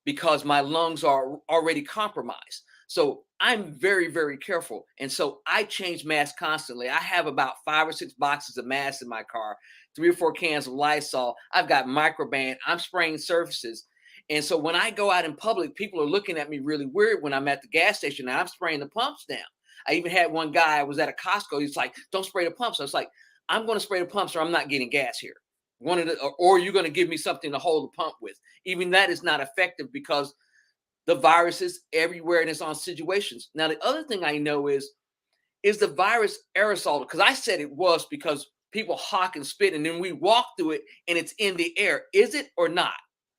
because my lungs are already compromised. So I'm very, very careful. And so I change masks constantly. I have about 5 or 6 boxes of masks in my car, 3 or 4 cans of Lysol. I've got Microban. I'm spraying surfaces. And so when I go out in public, people are looking at me really weird when I'm at the gas station and I'm spraying the pumps down. I even had one guy, I was at a Costco. He's like, don't spray the pumps. I was like, I'm going to spray the pumps or I'm not getting gas here. Or you're going to give me something to hold the pump with. Even that is not effective because the virus is everywhere and it's on situations. Now, the other thing I know is the virus aerosol? Because I said it was because people hawk and spit and then we walk through it and it's in the air. Is it or not?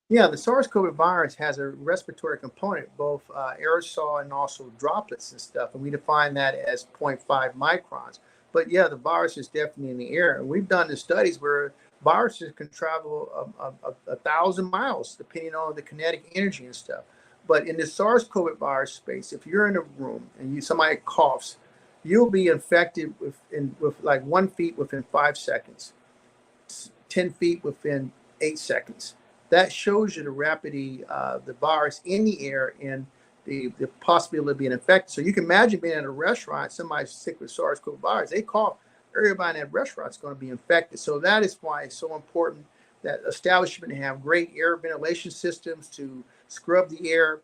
Yeah, the SARS-CoV virus has a respiratory component, both aerosol and also droplets and stuff. And we define that as 0.5 microns. But yeah, the virus is definitely in the air. And we've done the studies where viruses can travel 1,000 miles, depending on the kinetic energy and stuff. But in the SARS-CoV virus space, if you're in a room and somebody coughs, you'll be infected with like 1 feet within 5 seconds, 10 feet within 8 seconds. That shows you the rapidity of the virus in the air, and the possibility of being infected. So you can imagine being in a restaurant, somebody's sick with SARS-CoV virus, they cough, everybody in that restaurant is going to be infected. So that is why it's so important that establishment have great air ventilation systems to scrub the air.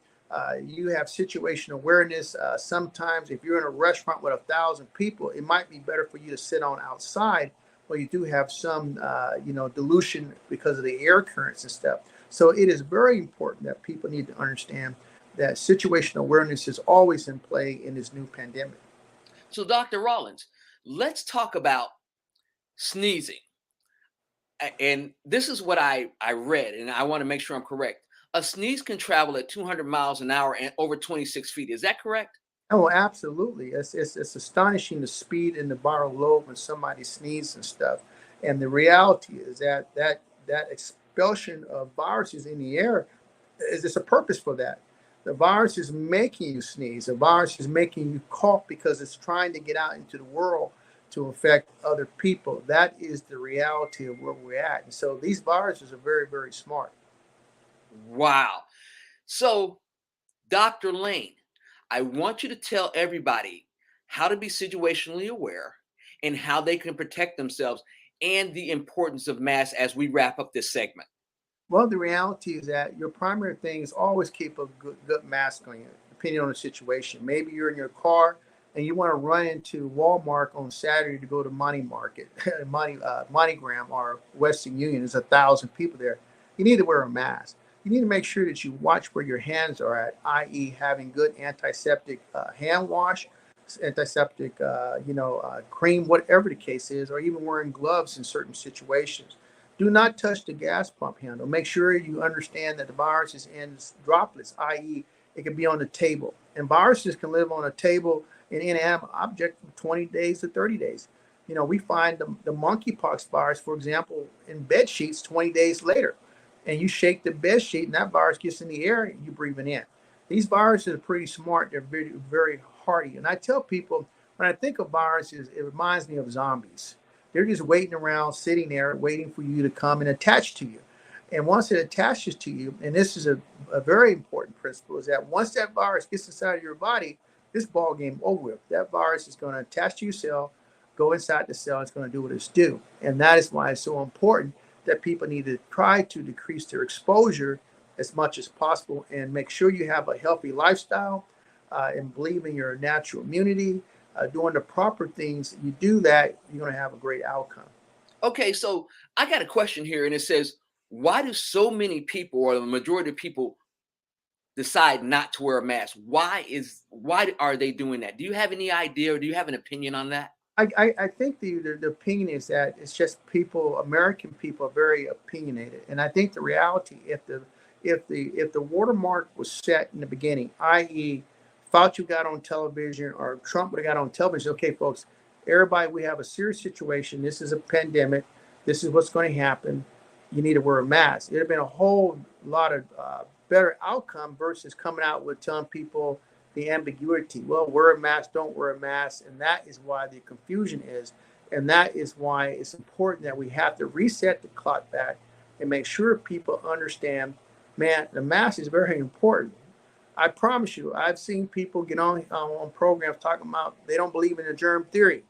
You have situational awareness. Sometimes if you're in a restaurant with 1,000 people, it might be better for you to sit on outside where you do have some, dilution because of the air currents and stuff. So it is very important that people need to understand that situational awareness is always in play in this new pandemic. So, Dr. Rollins, let's talk about sneezing. And this is what I read, and I want to make sure I'm correct. A sneeze can travel at 200 miles an hour and over 26 feet. Is that correct? Oh, absolutely. It's astonishing the speed in the viral load when somebody sneezes and stuff. And the reality is that expulsion of viruses in the air is a purpose for that. The virus is making you sneeze. The virus is making you cough because it's trying to get out into the world to affect other people. That is the reality of where we're at. And so these viruses are very, very smart. Wow. So, Dr. Lane, I want you to tell everybody how to be situationally aware and how they can protect themselves and the importance of masks as we wrap up this segment. Well, the reality is that your primary thing is always keep a good mask on you, depending on the situation. Maybe you're in your car and you want to run into Walmart on Saturday to go to Money Market, MoneyGram or Western Union. There's 1,000 people there. You need to wear a mask. You need to make sure that you watch where your hands are at, i.e. having good antiseptic hand wash, antiseptic, cream, whatever the case is, or even wearing gloves in certain situations. Do not touch the gas pump handle. Make sure you understand that the virus is in droplets, i.e. it can be on the table. And viruses can live on a table in inanimate object from 20 days to 30 days. We find the monkeypox virus, for example, in bed sheets 20 days later. And you shake the bed sheet and that virus gets in the air and you breathe it in. These viruses are pretty smart. They're very, very hardy. And I tell people, when I think of viruses, it reminds me of zombies. They're just waiting around, sitting there, waiting for you to come and attach to you. And once it attaches to you, and this is a very important principle, is that once that virus gets inside of your body, this ball game over with. That virus is going to attach to your cell, go inside the cell, it's going to do what it's due. And that is why it's so important that people need to try to decrease their exposure as much as possible and make sure you have a healthy lifestyle and believe in your natural immunity, doing the proper things. You do that, you're going to have a great outcome. Okay, so I got a question here, and it says, why do so many people, or the majority of people, decide not to wear a mask? Why are they doing that? Do you have any idea, or do you have an opinion on that? I think the opinion is that it's just American people are very opinionated. And I think the reality, if the watermark was set in the beginning, i.e. Fauci got on television or Trump would have got on television, okay, folks, everybody, we have a serious situation. This is a pandemic. This is what's going to happen. You need to wear a mask. It would have been a whole lot of better outcome versus coming out with telling people the ambiguity. Well, wear a mask, don't wear a mask. And that is why the confusion is. And that is why it's important that we have to reset the clock back and make sure people understand, man, the mask is very important. I promise you, I've seen people get on programs talking about they don't believe in the germ theory.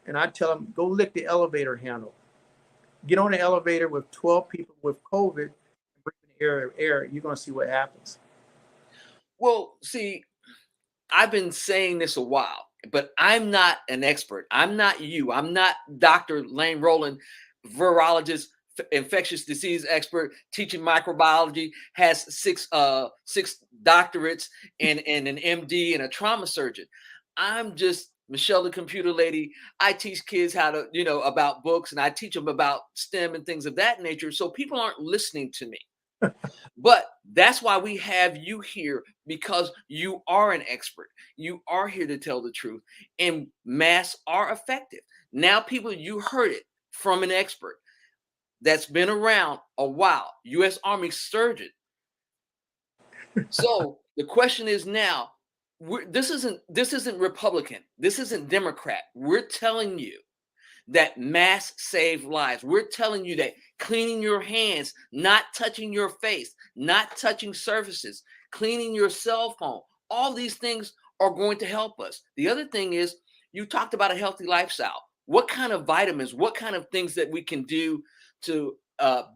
And I tell them, go lick the elevator handle. Get on the elevator with 12 people with COVID, breathe in the air, you're going to see what happens. Well, see, I've been saying this a while, but I'm not an expert. I'm not you. I'm not Dr. Lane Rowland, virologist, infectious disease expert, teaching microbiology, has six doctorates and an MD and a trauma surgeon. I'm just Michelle, the computer lady. I teach kids how to, about books, and I teach them about STEM and things of that nature. So people aren't listening to me. But that's why we have you here, because you are an expert. You are here to tell the truth, and masks are effective. Now, people, you heard it from an expert that's been around a while, U.S. Army surgeon. So the question is now, this isn't Republican. This isn't Democrat. We're telling you that masks save lives. We're telling you that cleaning your hands, not touching your face, not touching surfaces, cleaning your cell phone, All these things are going to help us. The other thing is, you talked about a healthy lifestyle. What kind of vitamins, what kind of things that we can do to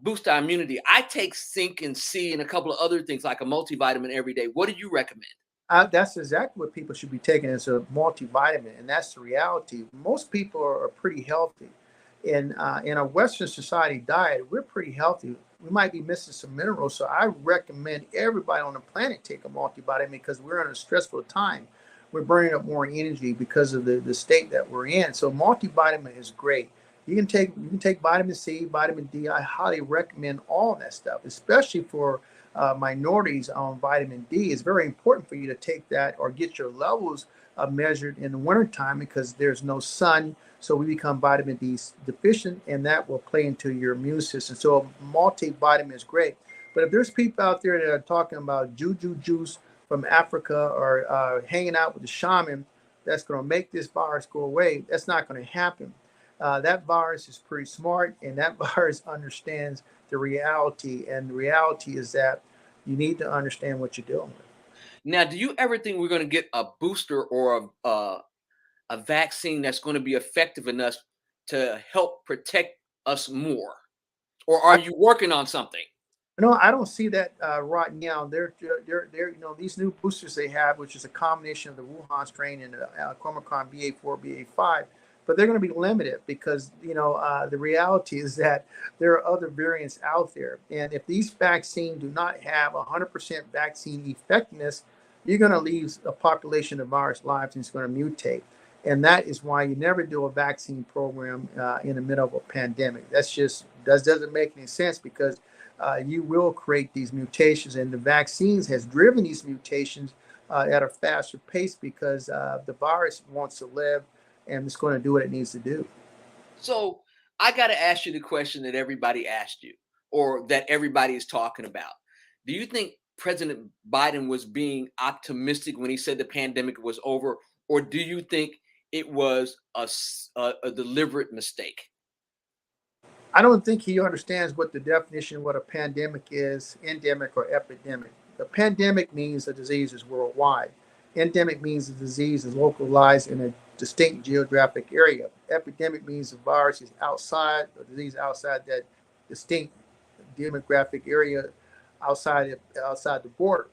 boost our immunity? I take zinc and C and a couple of other things like a multivitamin every day. What do you recommend? That's exactly what people should be taking as a multivitamin, and that's the reality. Most people are pretty healthy. In a Western society diet, we're pretty healthy. We might be missing some minerals, so I recommend everybody on the planet take a multivitamin because we're in a stressful time. We're burning up more energy because of the state that we're in. So multivitamin is great. You can take vitamin C, vitamin D. I highly recommend all that stuff, especially for minorities on vitamin D. It's very important for you to take that or get your levels measured in the wintertime because there's no sun. So we become vitamin D deficient, and that will play into your immune system. So a multivitamin is great. But if there's people out there that are talking about juju juice from Africa or hanging out with the shaman that's going to make this virus go away, that's not going to happen. That virus is pretty smart, and that virus understands the reality. And the reality is that you need to understand what you're dealing with. Now, do you ever think we're going to get a booster or a vaccine that's going to be effective enough to help protect us more? Or are you working on something? No, I don't see that right now. They're these new boosters they have, which is a combination of the Wuhan strain and the Omicron BA4, BA5, but they're going to be limited because the reality is that there are other variants out there, and if these vaccines do not have 100% vaccine effectiveness, you're going to leave a population of virus lives and it's going to mutate. And that is why you never do a vaccine program in the middle of a pandemic. Doesn't make any sense because you will create these mutations, and the vaccines has driven these mutations at a faster pace because the virus wants to live and it's going to do what it needs to do. So I got to ask you the question that everybody asked you or that everybody is talking about. Do you think President Biden was being optimistic when he said the pandemic was over, or do you think it was a deliberate mistake? I don't think he understands what the definition of what a pandemic is, endemic or epidemic. The pandemic means the disease is worldwide. Endemic means the disease is localized in a distinct geographic area. Epidemic means the virus is outside, the disease outside that distinct demographic area, outside the border.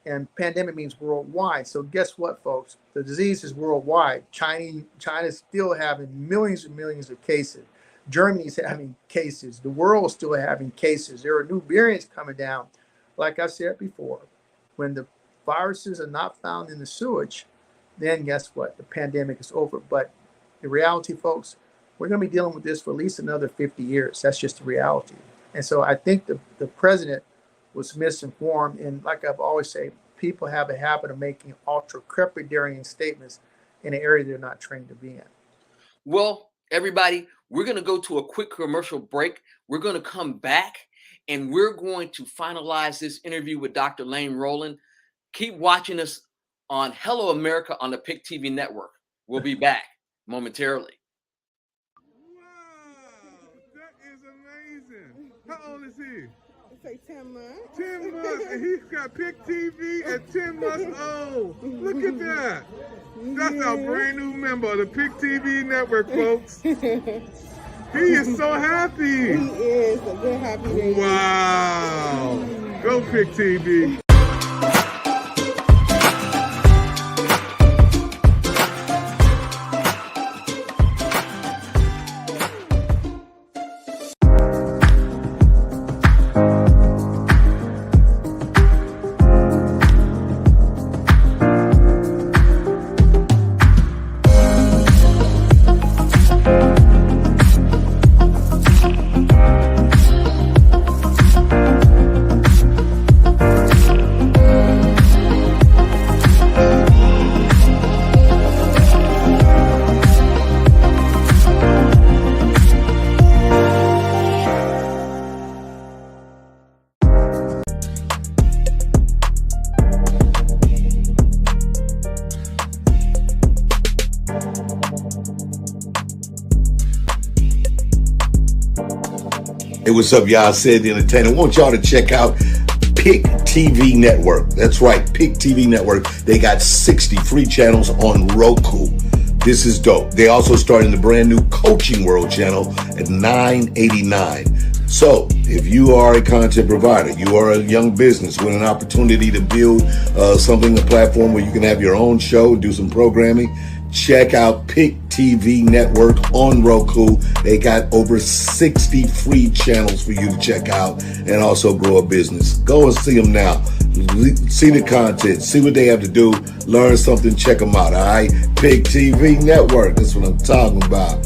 And pandemic means worldwide. So guess what, folks? The disease is worldwide. China's still having millions and millions of cases. Germany's having cases. The world is still having cases. There are new variants coming down. Like I said before, when the viruses are not found in the sewage, then guess what? The pandemic is over. But the reality, folks, we're going to be dealing with this for at least another 50 years. That's just the reality. And so I think the president was misinformed. And like I've always said, people have a habit of making ultra crepidarian statements in an area they're not trained to be in. Well, everybody, we're going to go to a quick commercial break. We're going to come back and we're going to finalize this interview with Dr. Lane Rowland. Keep watching us on Hello America on the PIC TV network. We'll be back momentarily. Wow, that is amazing. How old is he? Say 10 months. 10 months, and he's got PIC TV at 10 months old. Look at that. That's our brand new member of the PIC TV network, folks. He is so happy. He is a good happy baby. Wow. Go PIC TV. Hey, what's up, y'all? Said the Entertainer. I want y'all to check out Pick TV Network. That's right, Pick TV Network. They got 60 free channels on Roku. This is dope. They also started the brand new Coaching World channel at $9.89. So if you are a content provider, you are a young business with an opportunity to build a platform where you can have your own show, do some programming, check out Pick TV Network on Roku. They got over 60 free channels for you to check out and also grow a business. Go and see them now. See the content, see what they have to do, learn something, check them out, all right? Pick TV Network, that's what I'm talking about.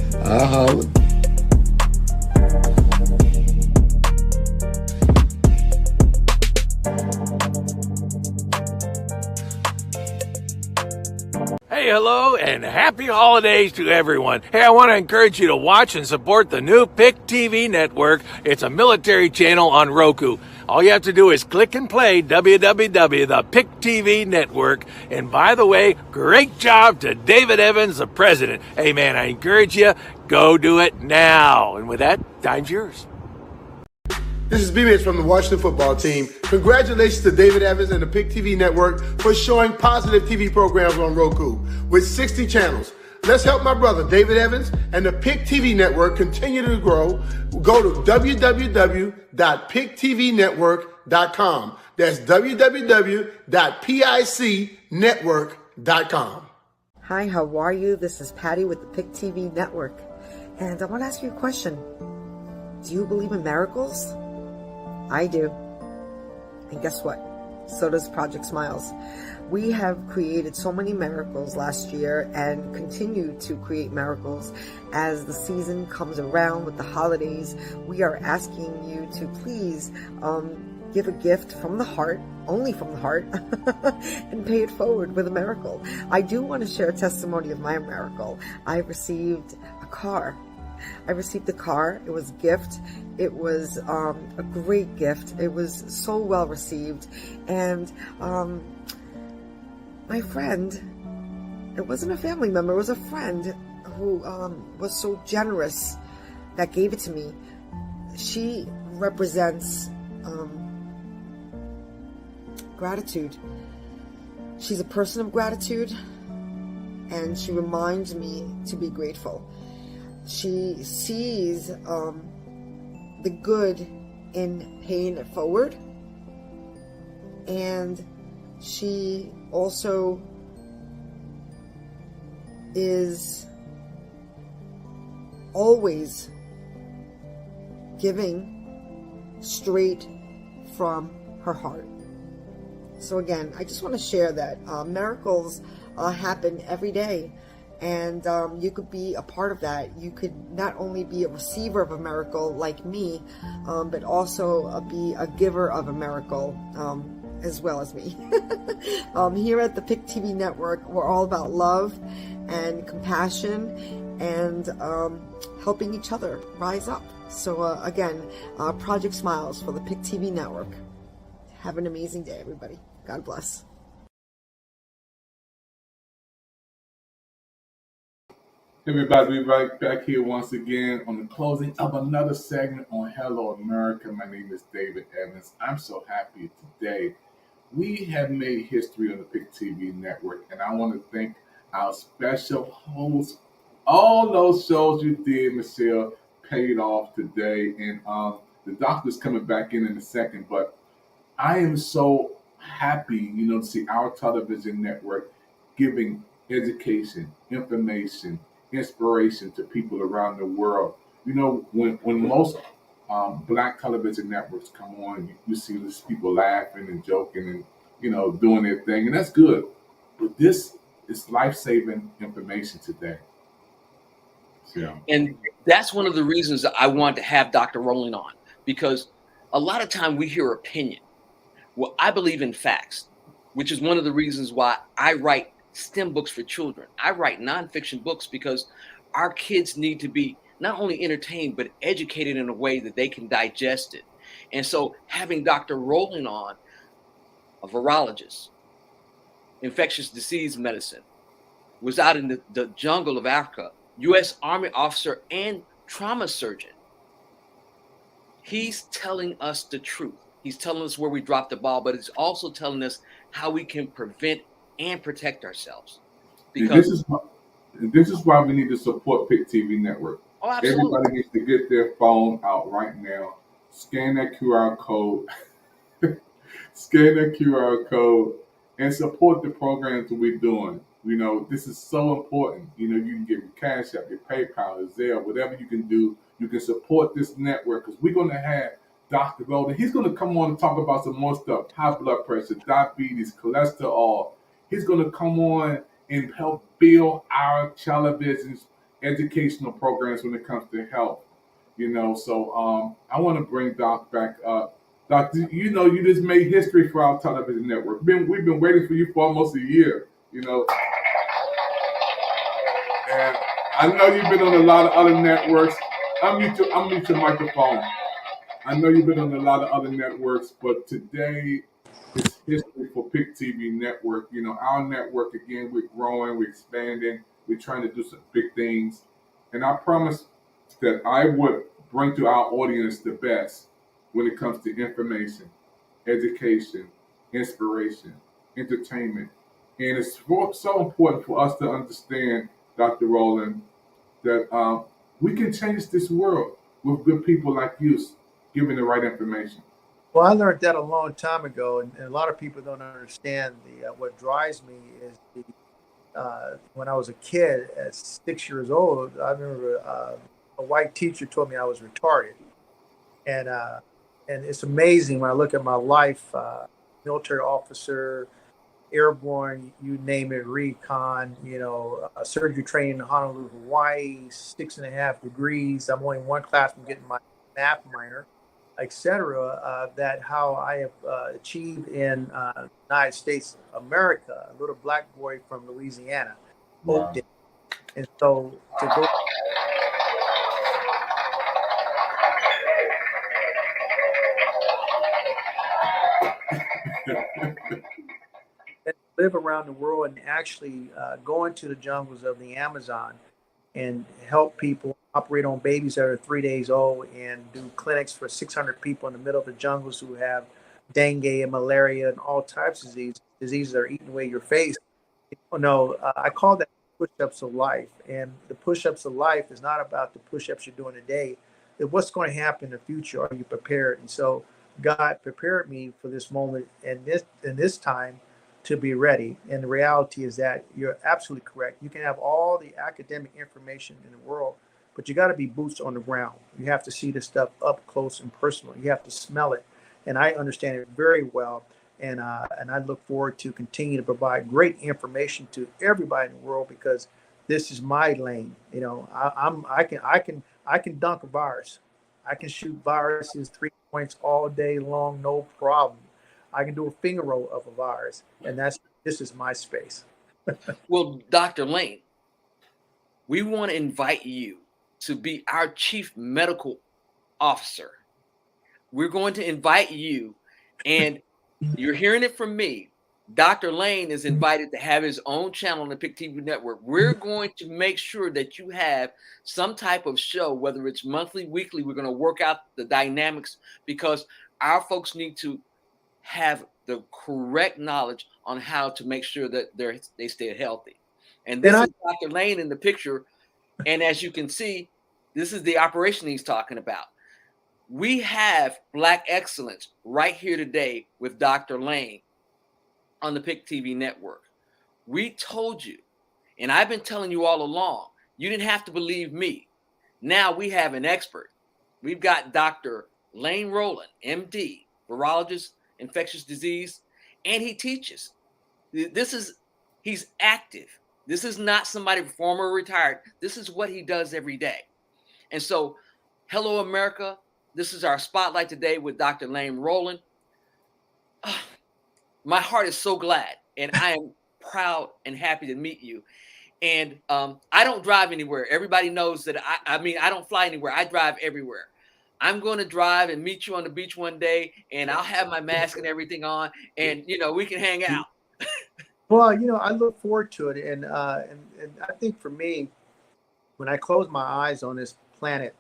Hey, hello, and happy holidays to everyone. Hey, I want to encourage you to watch and support the new Pick TV Network. It's a military channel on Roku. All you have to do is click and play the Pick TV Network. And by the way, great job to David Evans, the president. Hey, man, I encourage you, go do it now. And with that, time's yours. This is B-Mitch from the Washington football team. Congratulations to David Evans and the Pick TV Network for showing positive TV programs on Roku with 60 channels. Let's help my brother David Evans and the Pick TV Network continue to grow. Go to www.picktvnetwork.com. That's www.picnetwork.com. Hi, how are you? This is Patty with the Pick TV Network. And I want to ask you a question. Do you believe in miracles? I do. And guess what? So does Project Smiles. We have created so many miracles last year and continue to create miracles as the season comes around with the holidays. We are asking you to please give a gift from the heart, only from the heart, and pay it forward with a miracle. I do want to share a testimony of my miracle. I received a car. It was a gift. It was a great gift. It was so well received. And my friend, it wasn't a family member, it was a friend who was so generous that gave it to me. She represents gratitude. She's a person of gratitude, and she reminds me to be grateful. She sees the good in paying it forward, and she also is always giving straight from her heart. So again, I just want to share that miracles happen every day. And you could be a part of that. You could not only be a receiver of a miracle like me, but also be a giver of a miracle as well as me. Here at the Pick TV Network, we're all about love and compassion and helping each other rise up. So again, Project Smiles for the Pick TV Network. Have an amazing day, everybody. God bless. Everybody, we're right back here once again on the closing of another segment on Hello America. My name is David Evans. I'm so happy today. We have made history on the Pick TV Network, and I want to thank our special hosts. All those shows you did, Michelle, paid off today, and the doctor's coming back in a second, but I am so happy, to see our television network giving education, information, inspiration to people around the world. When most black television networks come on, you see these people laughing and joking and doing their thing, and that's good. But this is life-saving information today. So. And that's one of the reasons that I want to have Dr. Rowland on, because a lot of time we hear opinion. Well, I believe in facts, which is one of the reasons why I write STEM books for children. I write nonfiction books because our kids need to be not only entertained, but educated in a way that they can digest it. And so having Dr. Rowland on, a virologist, infectious disease medicine, was out in the jungle of Africa, U.S. Army officer and trauma surgeon. He's telling us the truth. He's telling us where we dropped the ball, but he's also telling us how we can prevent and protect ourselves. And Because this is why we need to support Pick TV Network. oh, absolutely. Everybody needs to get their phone out right now, scan that QR code, scan that QR code, and support the programs that we're doing. You know, this is so important. You know, you can get your Cash App, your PayPal, your Zelle, whatever you can do. You can support this network because we're going to have Dr. Golden. He's going to come on and talk about some more stuff: high blood pressure, diabetes, cholesterol. He's going to come on and help build our television's educational programs when it comes to health. You know, so I want to bring Doc back up. Doc, you know, you just made history for our television network. We've been waiting for you for almost a year. You know, and I know you've been on a lot of other networks. Unmute your microphone. I know you've been on a lot of other networks, but today is history for Pick TV Network. You know, our network, again, we're growing, we're expanding, we're trying to do some big things. And I promised that I would bring to our audience the best when it comes to information, education, inspiration, entertainment. And it's so important for us to understand, Dr. Rowland, that we can change this world with good people like you giving the right information. Well, I learned that a long time ago, and a lot of people don't understand what drives me is when I was a kid at 6 years old. I remember a white teacher told me I was retarded, and it's amazing when I look at my life, military officer, airborne, you name it, recon, surgery training in Honolulu, Hawaii, 6.5 degrees. I'm only one class from getting my math minor, etc. That how I have achieved in United States, America, a little black boy from Louisiana. Wow. And so to go and live around the world and actually go into the jungles of the Amazon and help people operate on babies that are 3 days old and do clinics for 600 people in the middle of the jungles who have dengue and malaria and all types of diseases that are eating away your face. I call that push-ups of life. And the push-ups of life is not about the push-ups you're doing today. It's what's going to happen in the future. Are you prepared? And so God prepared me for this moment and this time to be ready. And the reality is that you're absolutely correct. You can have all the academic information in the world, but you got to be boots on the ground. You have to see the stuff up close and personal. You have to smell it. And I understand it very well. And I look forward to continue to provide great information to everybody in the world because this is my lane. I can dunk a virus. I can shoot viruses 3 points all day long, no problem. I can do a finger roll of a virus, and this is my space. Well, Dr. Lane, we want to invite you to be our chief medical officer. We're going to invite you, and you're hearing it from me. Dr. Lane is invited to have his own channel on the Pick TV network. We're going to make sure that you have some type of show, whether it's monthly, weekly. We're going to work out the dynamics because our folks need to have the correct knowledge on how to make sure that they stay healthy. And this is Dr. Lane in the picture. And as you can see, this is the operation he's talking about. We have Black Excellence right here today with Dr. Lane on the Pick TV network. We told you, and I've been telling you all along, you didn't have to believe me. Now we have an expert. We've got Dr. Lane Rowland, MD, virologist, infectious disease, and he teaches. He's active. This is not somebody former or retired. This is what he does every day. And so, hello, America. This is our spotlight today with Dr. Lane Rowland. My heart is so glad, and I am proud and happy to meet you. And I don't drive anywhere. Everybody knows that I don't fly anywhere. I drive everywhere. I'm going to drive and meet you on the beach one day, and I'll have my mask and everything on, and we can hang out. Well, I look forward to it, and I think for me, when I close my eyes on this planet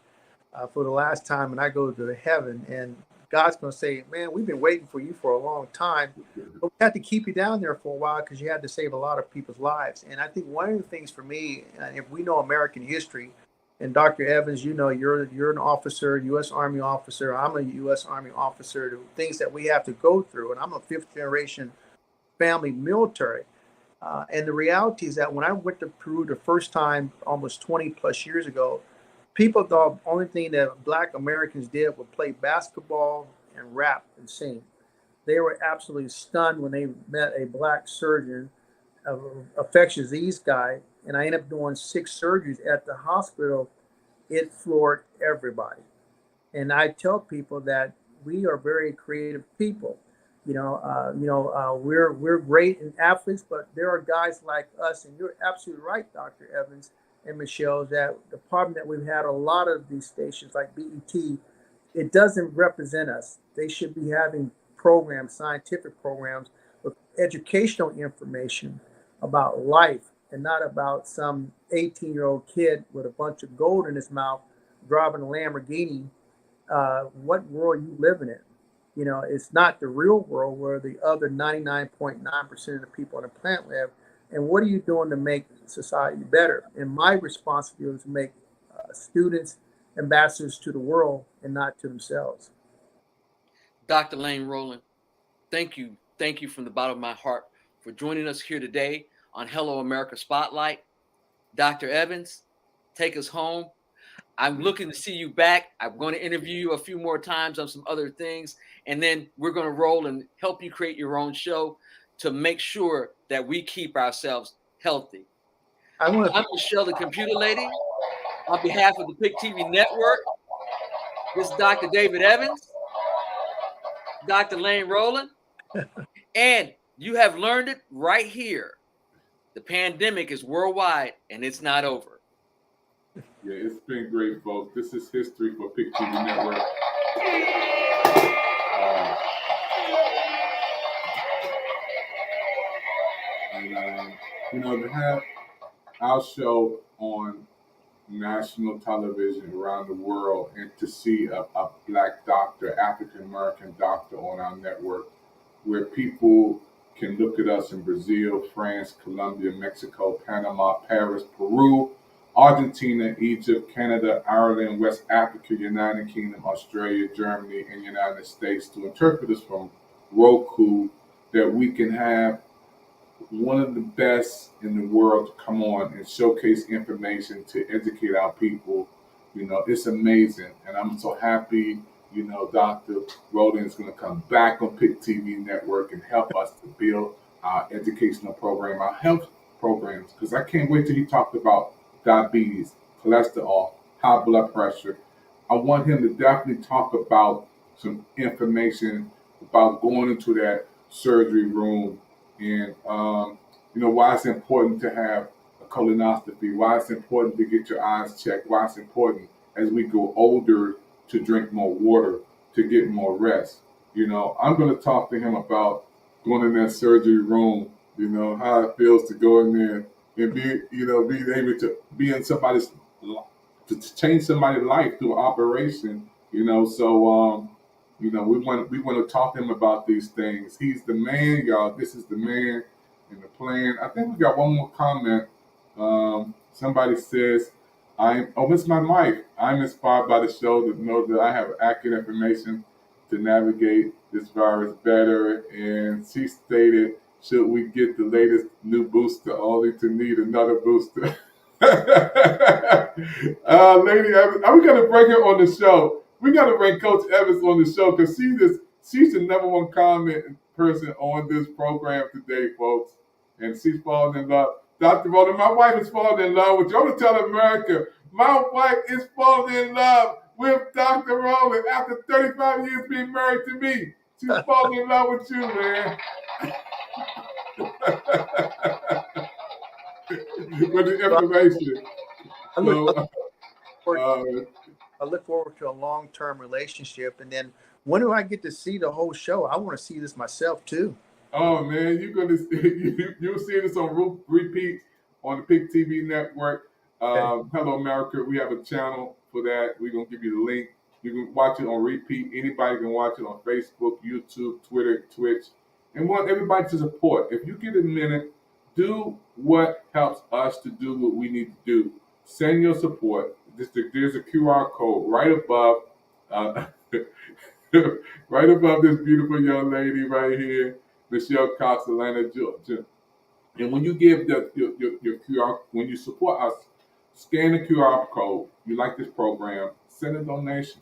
for the last time, and I go to heaven, and God's going to say, man, we've been waiting for you for a long time, but we had to keep you down there for a while because you had to save a lot of people's lives. And I think one of the things for me, if we know American history, and Dr. Evans, you know, you're an officer, U.S. Army officer. I'm a U.S. Army officer. The things that we have to go through, and I'm a fifth generation family military. And the reality is that when I went to Peru the first time, almost 20 plus years ago, people thought the only thing that Black Americans did was play basketball and rap and sing. They were absolutely stunned when they met a Black surgeon, an infectious disease guy, and I ended up doing 6 surgeries at the hospital. It floored everybody. And I tell people that we are very creative people. We're great in athletes, but there are guys like us, and you're absolutely right, Dr. Evans and Michelle, that the problem that we've had a lot of these stations like BET, it doesn't represent us. They should be having programs, scientific programs with educational information about life and not about some 18-year-old kid with a bunch of gold in his mouth driving a Lamborghini. What world are you living in? You know, it's not the real world where the other 99.9% of the people on the planet live. And what are you doing to make society better? And my responsibility is to make students ambassadors to the world and not to themselves. Dr. Lane Rowland, thank you. Thank you from the bottom of my heart for joining us here today on Hello America Spotlight. Dr. Evans, take us home. I'm looking to see you back. I'm going to interview you a few more times on some other things, and then we're going to roll and help you create your own show to make sure that we keep ourselves healthy. I'm Michelle, the computer lady. On behalf of the PIC TV network, this is Dr. David Evans, Dr. Lane Rowland, and you have learned it right here. The pandemic is worldwide, and it's not over. Yeah, it's been great, folks. This is history for PIC TV Network. To have our show on national television around the world and to see a Black doctor, African-American doctor on our network, where people can look at us in Brazil, France, Colombia, Mexico, Panama, Paris, Peru, Argentina, Egypt, Canada, Ireland, West Africa, United Kingdom, Australia, Germany, and United States, to interpret us from Roku, that we can have one of the best in the world to come on and showcase information to educate our people. You know, it's amazing. And I'm so happy, Dr. Rowland is going to come back on PIC TV Network and help us to build our educational program, our health programs, because I can't wait till he talked about diabetes, cholesterol, high blood pressure. I want him to definitely talk about some information about going into that surgery room and, why it's important to have a colonoscopy, why it's important to get your eyes checked, why it's important as we go older to drink more water, to get more rest. I'm going to talk to him about going in that surgery room, how it feels to go in there and being able to be in somebody's, to change somebody's life through operation, So we want to talk to him about these things. He's the man, y'all. This is the man in the plan. I think we got one more comment. Somebody says, it's my mic. I'm inspired by the show to know that I have accurate information to navigate this virus better. And she stated, should we get the latest new booster only to need another booster? Lady Evans, are we going to bring her on the show? We got to bring Coach Evans on the show because she's the number one comment person on this program today, folks. And she's falling in love. Dr. Rowland, my wife is falling in love with you. I want to tell America, my wife is falling in love with Dr. Rowland after 35 years being married to me. She's falling in love with you, man. With the information. I look forward to a long-term relationship. And then when do I get to see the whole show? I want to see this myself too. Oh man, you're gonna you'll see this on repeat on the PIC TV network. Hello America, we have a channel for that. We're gonna give you the link You can watch it on repeat. Anybody can watch it on Facebook, YouTube, Twitter, Twitch. And want everybody to support. If you get a minute, do what helps us to do what we need to do. Send your support. There's a QR code right above, right above this beautiful young lady right here, Michelle Cox, Atlanta, Georgia. And when you give your QR, when you support us, scan the QR code. You like this program, send a donation.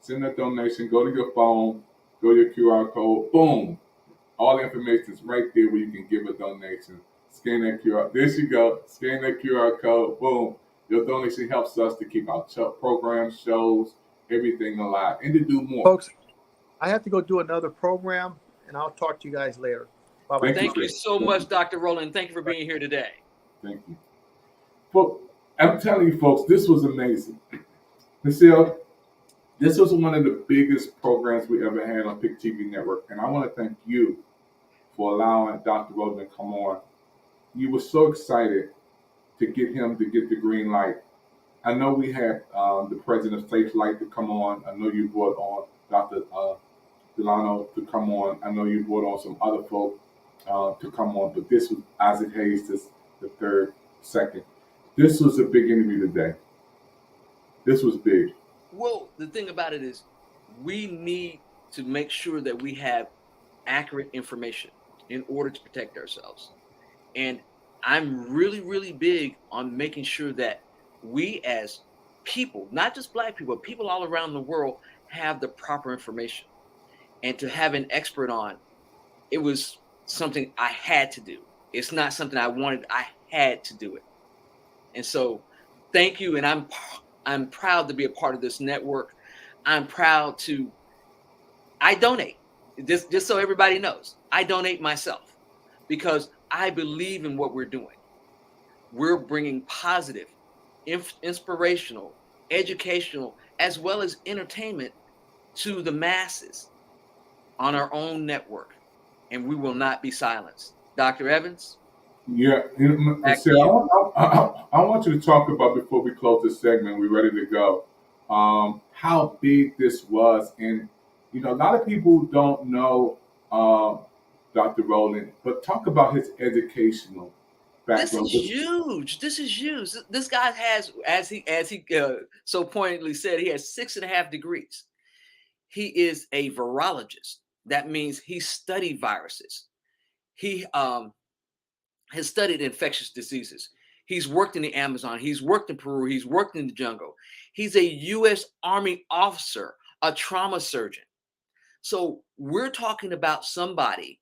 Send a donation. Go to your phone, go to your QR code. Boom. All the information is right there where you can give a donation. Scan that QR. There you go. Scan that QR code. Boom. Your donation helps us to keep our programs, shows, everything alive, and to do more. Folks, I have to go do another program, and I'll talk to you guys later. Bye-bye. Thank you so much, Dr. Rowland. Thank you for being here today. Thank you. Well, I'm telling you, folks, this was amazing. Michelle, this was one of the biggest programs we ever had on PIC TV Network, and I want to thank you for allowing Dr. Rowland to come on. You were so excited to get him to get the green light. I know we had the president of Safe Light to come on. I know you brought on Dr. Delano to come on. I know you brought on some other folk to come on, but this was Isaac Hayes, the third, second. This was a big interview today. This was big. Well, the thing about it is we need to make sure that we have accurate information in order to protect ourselves. And I'm really, really big on making sure that we as people, not just Black people, but people all around the world, have the proper information. And to have an expert on, it was something I had to do. It's not something I wanted. I had to do it. And so thank you. And I'm proud to be a part of this network. I'm proud I donate. Just so everybody knows, I donate myself because I believe in what we're doing. We're bringing positive, inspirational, educational, as well as entertainment to the masses on our own network, and we will not be silenced. Dr. Evans? Yeah, I want you to talk about, before we close this segment, we're ready to go, how big this was. And, a lot of people don't know Dr. Rowland, but talk about his educational background. This is huge. This guy has, as he so pointedly said, he has 6.5 degrees. He is a virologist. That means he studied viruses. He has studied infectious diseases. He's worked in the Amazon. He's worked in Peru. He's worked in the jungle. He's a U.S. Army officer, a trauma surgeon. So we're talking about somebody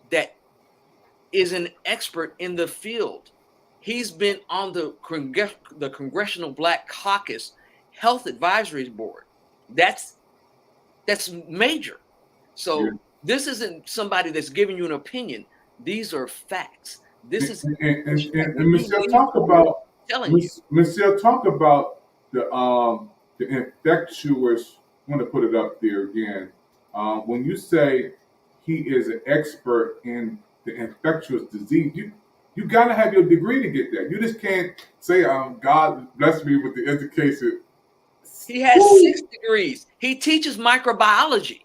that is an expert in the field. He's been on the Congressional Black Caucus Health Advisory Board. That's major. So this isn't somebody that's giving you an opinion. These are facts. This is and Michelle, talk about Michelle, talk about the infectious. I'm going to put it up there again. When you say he is an expert in the infectious disease, you got to have your degree to get that. You just can't say, God bless me with the education. He has 6 degrees. He teaches microbiology.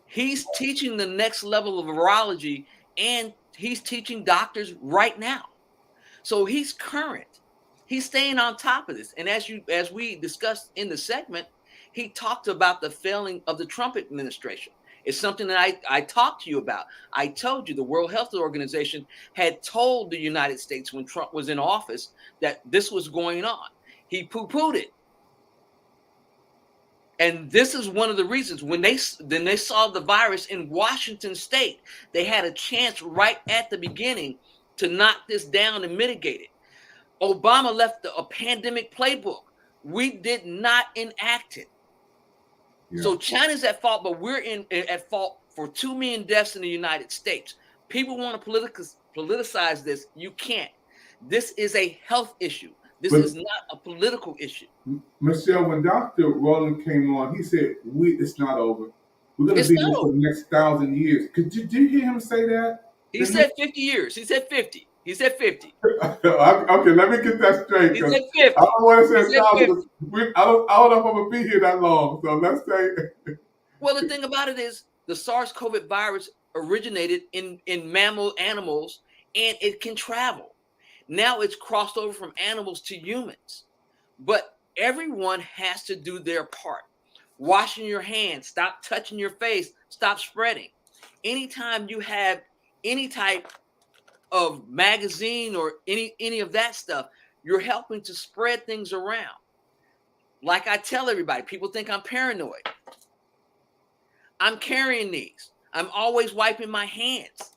He's teaching the next level of virology, and he's teaching doctors right now. So he's current. He's staying on top of this. And as we discussed in the segment, he talked about the failing of the Trump administration. It's something that I talked to you about. I told you the World Health Organization had told the United States when Trump was in office that this was going on. He poo-pooed it. And this is one of the reasons when they saw the virus in Washington State, they had a chance right at the beginning to knock this down and mitigate it. Obama left a pandemic playbook. We did not enact it. Yeah. So China's at fault, but we're at fault for 2 million deaths in the United States. People want to politicize this. You can't. This is a health issue. This is not a political issue. Michelle, when Dr. Rowland came on, he said, it's not over. We're going to be here for the next 1,000 years. Did you hear him say that? He said 50 years. He said 50. He said 50. Okay, let me get that straight. He Because said 50. I don't want to say He said 1,000. 50. I don't know if I'm going to be here that long. So let's say. Well, the thing about it is the SARS-CoV virus originated in mammal animals, and it can travel. Now it's crossed over from animals to humans. But everyone has to do their part. Washing your hands, stop touching your face, stop spreading. Anytime you have any type of magazine or any of that stuff, you're helping to spread things around. Like I tell everybody, people think I'm paranoid. I'm carrying these. I'm always wiping my hands.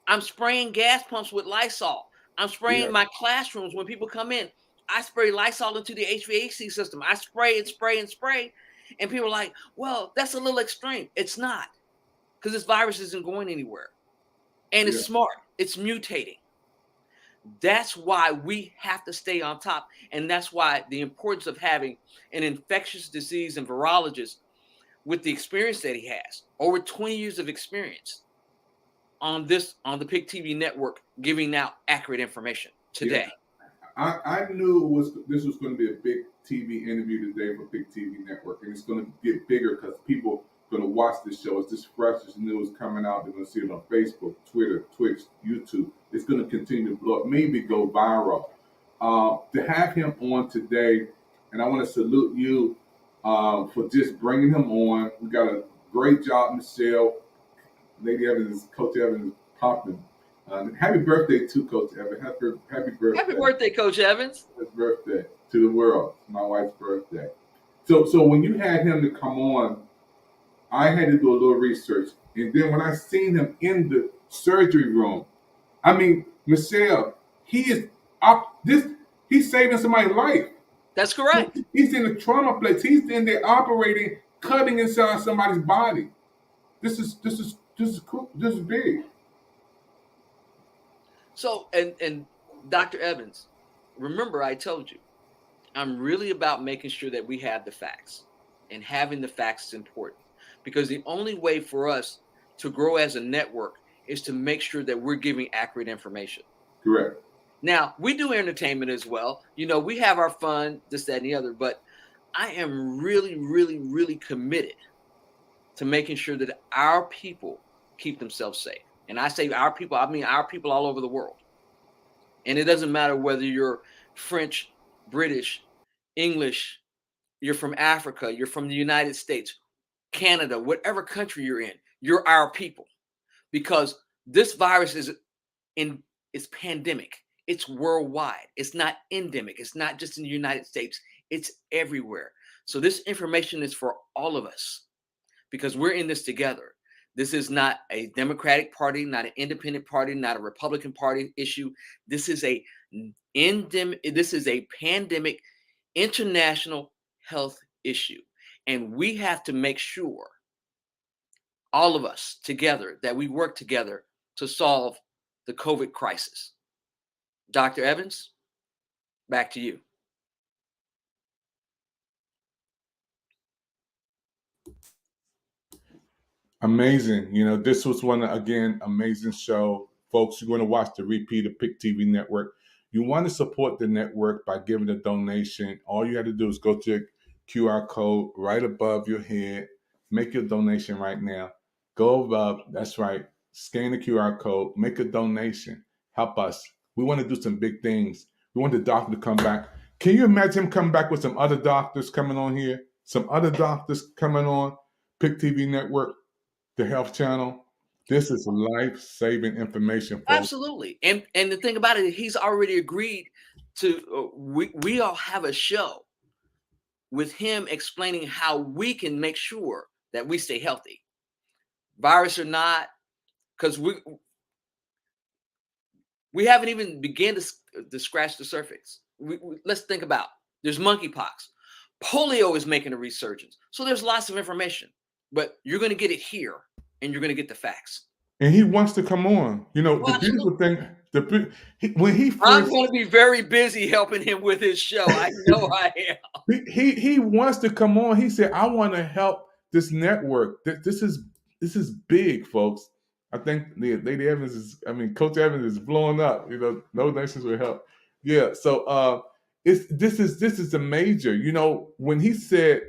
I'm spraying gas pumps with Lysol. I'm spraying my classrooms when people come in. I spray Lysol into the HVAC system. I spray and spray and spray. And people are like, well, that's a little extreme. It's not, because this virus isn't going anywhere. And it's smart. It's mutating. That's why we have to stay on top. And that's why the importance of having an infectious disease and virologist with the experience that he has, over 20 years of experience on the PIC TV network, giving out accurate information today. I knew this was going to be a big TV interview today for PIC TV network, and it's going to get bigger because people are going to watch this show. It's just fresh, it's news coming out. They're going to see it on Facebook, Twitter, Twitch, YouTube. It's going to continue to blow up, maybe go viral. To have him on today, and I want to salute you for just bringing him on. We got a great job, Michelle. Lady Evans, Coach Evans, popping. Happy birthday to Coach Evans. Happy birthday. Happy birthday, Coach Evans. Happy birthday to the world. It's my wife's birthday. So when you had him to come on, I had to do a little research. And then when I seen him in the surgery room, I mean, Michelle, he's saving somebody's life. That's correct. He's in the trauma place. He's in there operating, cutting inside somebody's body. This is cool. This is big. So, and Dr. Evans, remember I told you, I'm really about making sure that we have the facts, and having the facts is important, because the only way for us to grow as a network is to make sure that we're giving accurate information. Correct. Now, we do entertainment as well. You know, we have our fun, this, that, and the other, but I am really, really, really committed to making sure that our people keep themselves safe. And I say our people, I mean our people all over the world. And it doesn't matter whether you're French, British, English, you're from Africa, you're from the United States, Canada, whatever country you're in, you're our people. Because this virus it's pandemic. It's worldwide. It's not endemic. It's not just in the United States. It's everywhere. So this information is for all of us, because we're in this together. This is not a Democratic Party, not an independent party, not a Republican Party issue. This is a pandemic international health issue. And we have to make sure, all of us together, that we work together to solve the COVID crisis. Dr. Evans, back to you. Amazing. You know, this was one, again, amazing show. Folks, you're going to watch the repeat of PIC TV Network. You want to support the network by giving a donation. All you have to do is go to the QR code right above your head. Make your donation right now. Go above. That's right. Scan the QR code. Make a donation. Help us. We want to do some big things. We want the doctor to come back. Can you imagine him coming back with some other doctors coming on here? Some other doctors coming on PIC TV Network, the Health Channel. This is life-saving information, folks. Absolutely. And the thing about it, he's already agreed to, we all have a show with him explaining how we can make sure that we stay healthy. Virus or not, because we haven't even begun to scratch the surface. Let's think about, there's monkeypox. Polio is making a resurgence. So there's lots of information, but you're going to get it here, and you're going to get the facts. And he wants to come on. You know, the beautiful thing, when he first, I'm going to be very busy helping him with his show. I know I am. He wants to come on. He said, I want to help this network. This is big, folks. I think Lady Evans Coach Evans is blowing up. No nations will help. Yeah. So this is a major. When he said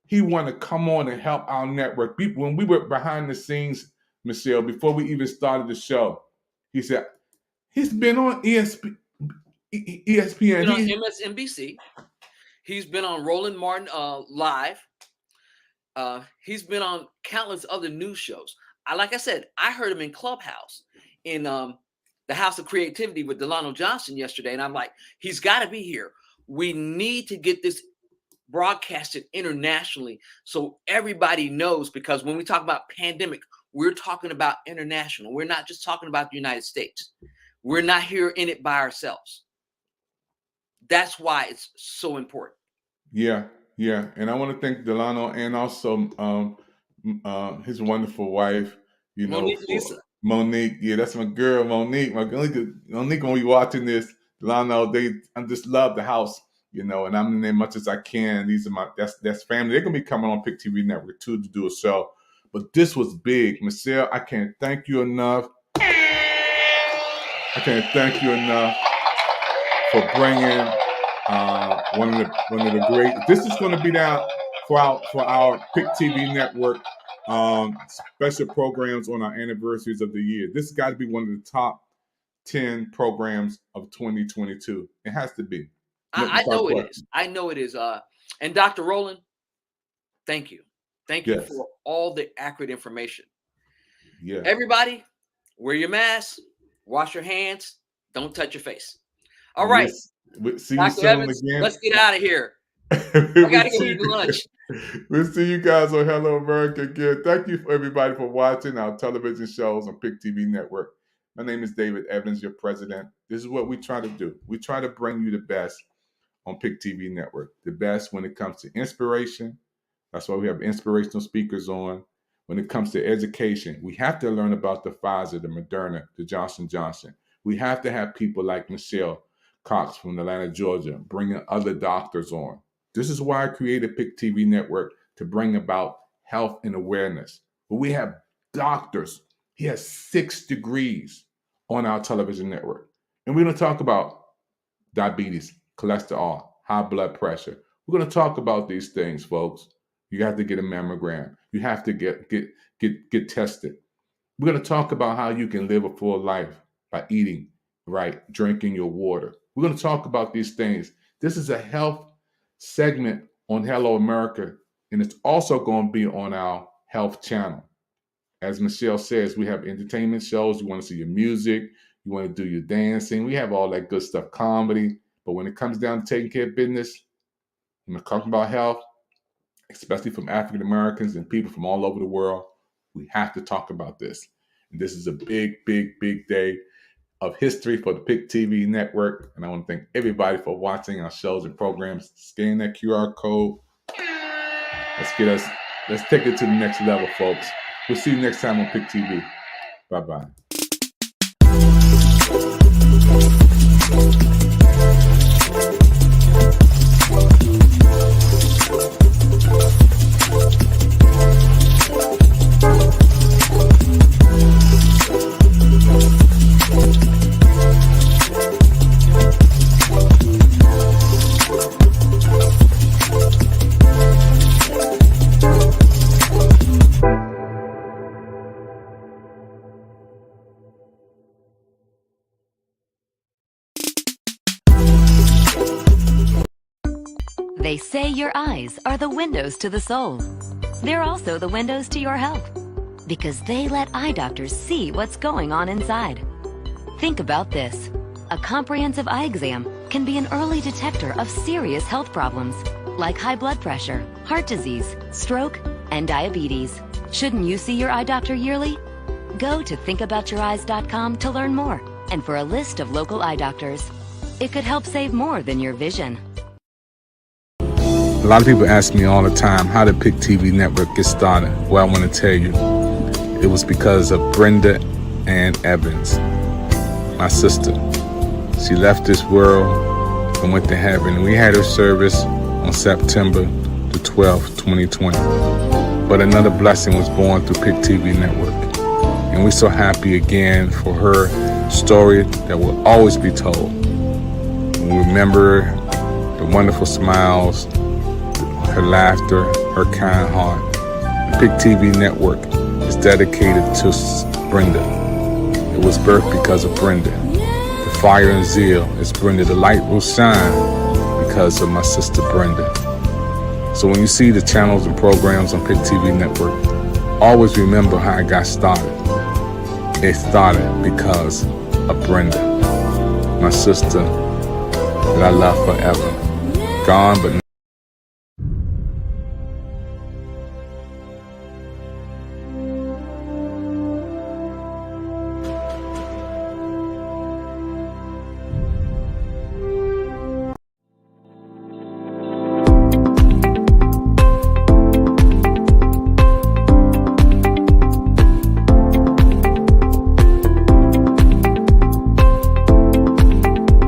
he wanted to come on and help our network, when we were behind the scenes, Michelle, before we even started the show, he said he's been on ESPN. He's been on MSNBC. He's been on Roland Martin Live. He's been on countless other news shows. Like I said, I heard him in Clubhouse in the House of Creativity with Delano Johnson yesterday, and I'm like, he's got to be here. We need to get this broadcasted internationally so everybody knows, because when we talk about pandemic, we're talking about international. We're not just talking about the United States. We're not here in it by ourselves. That's why it's so important. Yeah. And I want to thank Delano and also his wonderful wife, Monique. Yeah, that's my girl, Monique. Monique, when we watching this, Delano, I just love the house, and I'm in there much as I can. These are that's family. They're gonna be coming on Pick TV Network too to do a show. But this was big. Michelle, I can't thank you enough. For bringing one of the great. This is going to be down for our Pick TV Network special programs on our anniversaries of the year. This has got to be one of the top 10 programs of 2022. It has to be. I know it is. I know it is. And Dr. Roland, thank you. Thank you for all the accurate information. Yeah. Everybody, wear your mask, wash your hands, don't touch your face. All right. We'll see Dr. you soon Evans, again. let's get out of here. I got to go eat lunch. We'll see you guys on Hello America again. Thank you for everybody for watching our television shows on Pick TV Network. My name is David Evans, your president. This is what we try to do. We try to bring you the best on Pick TV Network. The best when it comes to inspiration. That's why we have inspirational speakers on. When it comes to education, we have to learn about the Pfizer, the Moderna, the Johnson & Johnson. We have to have people like Michelle Cox from Atlanta, Georgia, bringing other doctors on. This is why I created Pick TV Network, to bring about health and awareness. But we have doctors. He has 6 degrees on our television network. And we're going to talk about diabetes, cholesterol, high blood pressure. We're going to talk about these things, folks. You have to get a mammogram. You have to get tested. We're going to talk about how you can live a full life by eating right, drinking your water. We're going to talk about these things. This is a health segment on Hello America, and it's also going to be on our health channel. As Michelle says, we have entertainment shows. You want to see your music. You want to do your dancing. We have all that good stuff, comedy. But when it comes down to taking care of business, when we're talking about health, especially from African Americans and people from all over the world, we have to talk about this. And this is a big, big, big day of history for the Pick TV Network. And I want to thank everybody for watching our shows and programs. Scan that QR code. Let's take it to the next level, folks. We'll see you next time on Pick TV. Bye-bye. They say your eyes are the windows to the soul. They're also the windows to your health, because they let eye doctors see what's going on inside. Think about this. A comprehensive eye exam can be an early detector of serious health problems, like high blood pressure, heart disease, stroke, and diabetes. Shouldn't you see your eye doctor yearly? Go to thinkaboutyoureyes.com to learn more and for a list of local eye doctors. It could help save more than your vision. A lot of people ask me all the time, how did Pick TV Network get started? Well, I want to tell you, it was because of Brenda Ann Evans, my sister. She left this world and went to heaven. We had her service on September the 12th, 2020. But another blessing was born through Pick TV Network. And we're so happy again for her story that will always be told. We remember the wonderful smiles, her laughter, her kind heart. The PIC TV network is dedicated to Brenda. It was birthed because of Brenda. The fire and zeal is Brenda. The light will shine because of my sister Brenda. So when you see the channels and programs on PIC TV network, always remember how it got started. It started because of Brenda, my sister that I love forever. Gone but